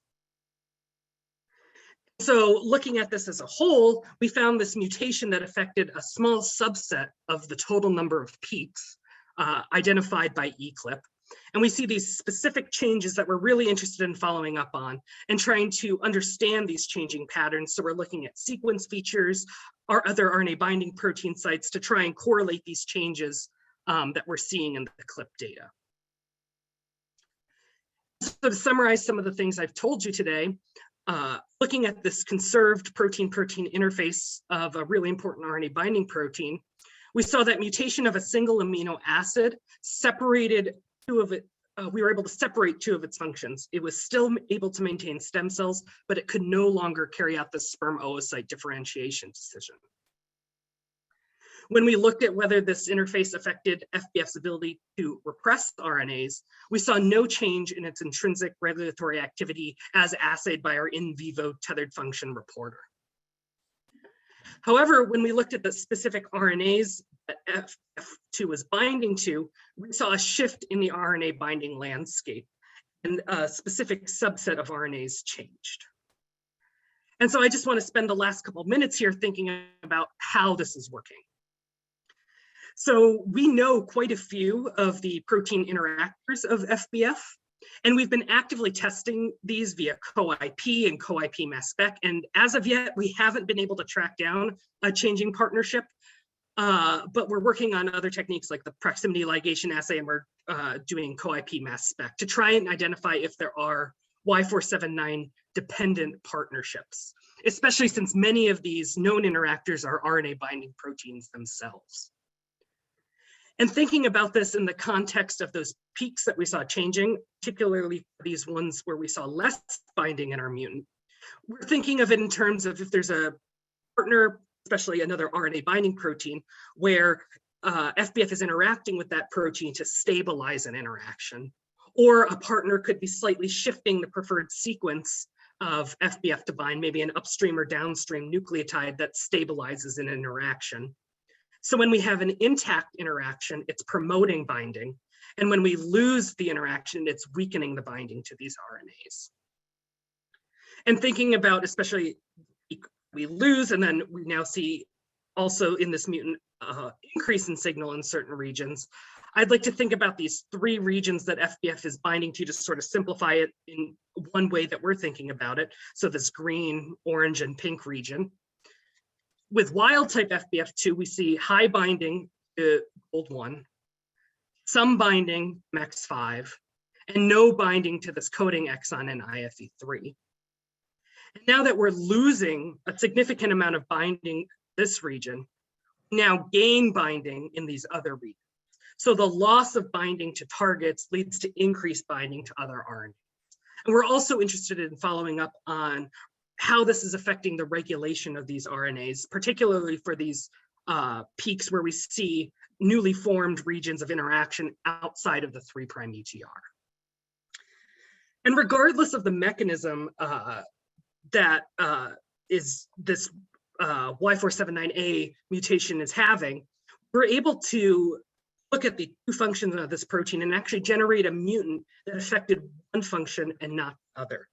So looking at this as a whole, we found this mutation that affected a small subset of the total number of peaks identified by eClip. And we see these specific changes that we're really interested in following up on and trying to understand these changing patterns. So we're looking at sequence features, or other RNA binding protein sites to try and correlate these changes that we're seeing in the CLIP data. So to summarize some of the things I've told you today, looking at this conserved protein-protein interface of a really important RNA binding protein, we saw that mutation of a single amino acid separated we were able to separate two of its functions. It was still able to maintain stem cells, but it could no longer carry out the sperm oocyte differentiation decision. When we looked at whether this interface affected FBF's ability to repress RNAs, we saw no change in its intrinsic regulatory activity as assayed by our in vivo tethered function reporter. However, when we looked at the specific RNAs that F2 was binding to, we saw a shift in the RNA binding landscape, and a specific subset of RNAs changed. And so I just want to spend the last couple of minutes here thinking about how this is working. So we know quite a few of the protein interactors of FBF, and we've been actively testing these via co-IP and co-IP mass spec. And as of yet, we haven't been able to track down a changing partnership, but we're working on other techniques like the proximity ligation assay, and we're doing co-IP mass spec to try and identify if there are Y479 dependent partnerships, especially since many of these known interactors are RNA binding proteins themselves. And thinking about this in the context of those peaks that we saw changing, particularly these ones where we saw less binding in our mutant, we're thinking of it in terms of if there's a partner, especially another RNA binding protein, where FBF is interacting with that protein to stabilize an interaction, or a partner could be slightly shifting the preferred sequence of FBF to bind, maybe an upstream or downstream nucleotide that stabilizes an interaction. So when we have an intact interaction, it's promoting binding. And when we lose the interaction, it's weakening the binding to these RNAs. And thinking about, especially we lose, and then we now see also in this mutant increase in signal in certain regions, I'd like to think about these 3 regions that FBF is binding to sort of simplify it in one way that we're thinking about it. So this green, orange, and pink region. With wild type FBF2, we see high binding to gold 1, some binding MX5, and no binding to this coding exon in IFE3. And now that we're losing a significant amount of binding this region, we now gain binding in these other regions. So the loss of binding to targets leads to increased binding to other RNAs. And we're also interested in following up on how this is affecting the regulation of these RNAs, particularly for these peaks where we see newly formed regions of interaction outside of the 3' UTR. And regardless of the mechanism that is this Y479A mutation is having, we're able to look at the 2 functions of this protein and actually generate a mutant that affected one function and not the other.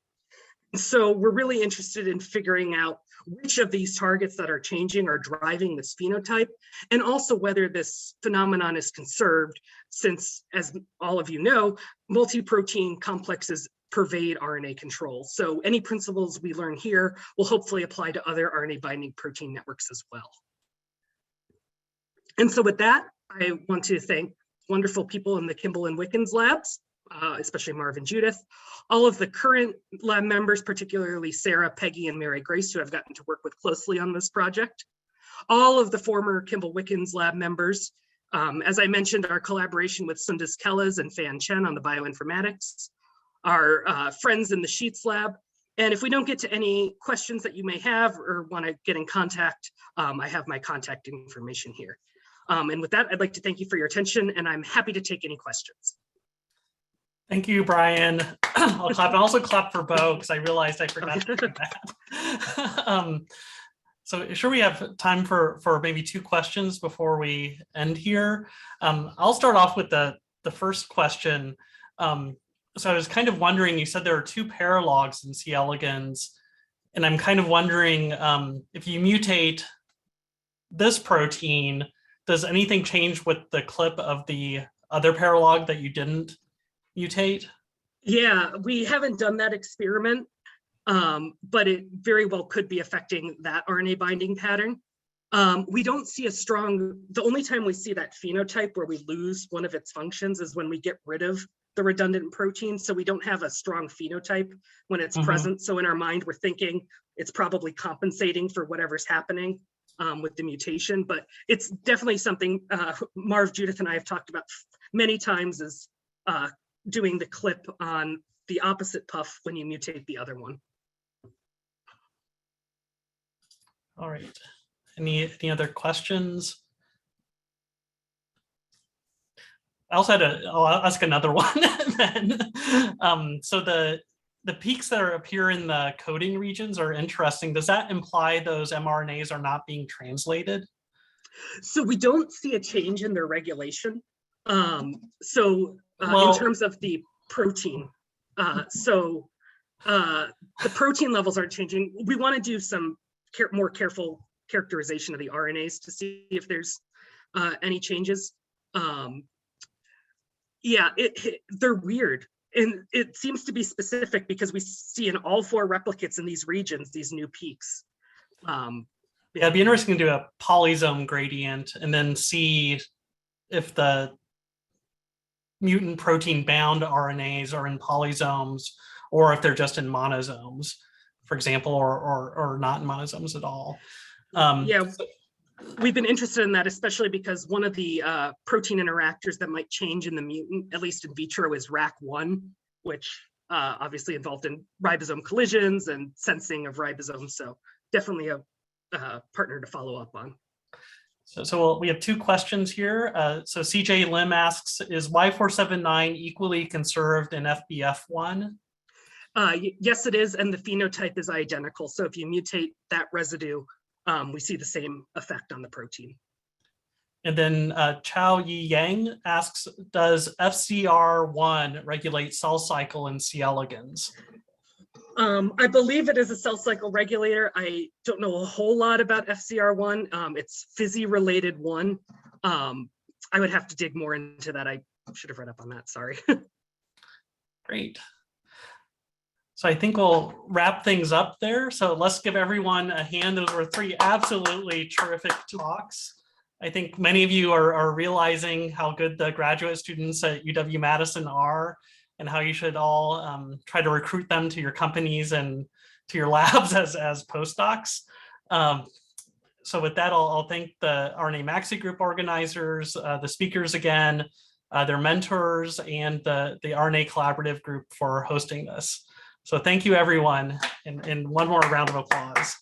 So we're really interested in figuring out which of these targets that are changing are driving this phenotype, and also whether this phenomenon is conserved, since, as all of you know, multi-protein complexes pervade RNA control. So any principles we learn here will hopefully apply to other RNA binding protein networks as well. And so with that, I want to thank wonderful people in the Kimble and Wickens labs, especially Marvin, Judith, all of the current lab members, particularly Sarah, Peggy, and Mary Grace, who I've gotten to work with closely on this project, all of the former Kimble Wickens lab members, as I mentioned, our collaboration with Sundus Kellas and Fan Chen on the bioinformatics, our friends in the Sheets lab. And if we don't get to any questions that you may have or want to get in contact, I have my contact information here. And with that, I'd like to thank you for your attention, and I'm happy to take any questions. Thank you, Brian. I'll clap and also clap for Bo, because I realized I forgot to do that. So sure, we have time for maybe 2 questions before we end here. I'll start off with the first question. So I was kind of wondering, you said there are 2 paralogs in C. elegans, and I'm kind of wondering if you mutate this protein, does anything change with the clip of the other paralog that you didn't mutate? Yeah, we haven't done that experiment, but it very well could be affecting that RNA binding pattern. We don't see a strong, the only time we see that phenotype where we lose one of its functions is when we get rid of the redundant protein. So we don't have a strong phenotype when it's present. So in our mind, we're thinking it's probably compensating for whatever's happening with the mutation, but it's definitely something Marv, Judith, and I have talked about many times, is doing the clip on the opposite puff when you mutate the other one. All right. Any other questions? I also I'll ask another one then. So the peaks that appear in the coding regions are interesting. Does that imply those mRNAs are not being translated? So we don't see a change in their regulation. In terms of the protein, the protein levels aren't changing. We want to do some more careful characterization of the RNAs to see if there's any changes. Yeah, they're weird. And it seems to be specific because we see in all 4 replicates in these regions, these new peaks. Yeah, it'd be interesting to do a polysome gradient and then see if the mutant protein bound RNAs are in polysomes or if they're just in monosomes, for example, or not in monosomes at all. Yeah, we've been interested in that, especially because one of the protein interactors that might change in the mutant, at least in vitro, is RAC1, which obviously involved in ribosome collisions and sensing of ribosomes. So definitely a partner to follow up on. So we have 2 questions here. So CJ Lim asks, is Y479 equally conserved in FBF1? Yes, it is, and the phenotype is identical. So if you mutate that residue, we see the same effect on the protein. And then Chao Yi Yang asks, does FCR1 regulate cell cycle in C. elegans? I believe it is a cell cycle regulator. I don't know a whole lot about FCR1. It's Fizzy-related 1. I would have to dig more into that. I should have read up on that, sorry. Great. So I think we'll wrap things up there. So let's give everyone a hand. Those were 3 absolutely terrific talks. I think many of you are realizing how good the graduate students at UW-Madison are and how you should all try to recruit them to your companies and to your labs as postdocs. So with that, I'll thank the RNA MaxiGroup organizers, the speakers again, their mentors, and the RNA Collaborative group for hosting this. So thank you, everyone, and one more round of applause.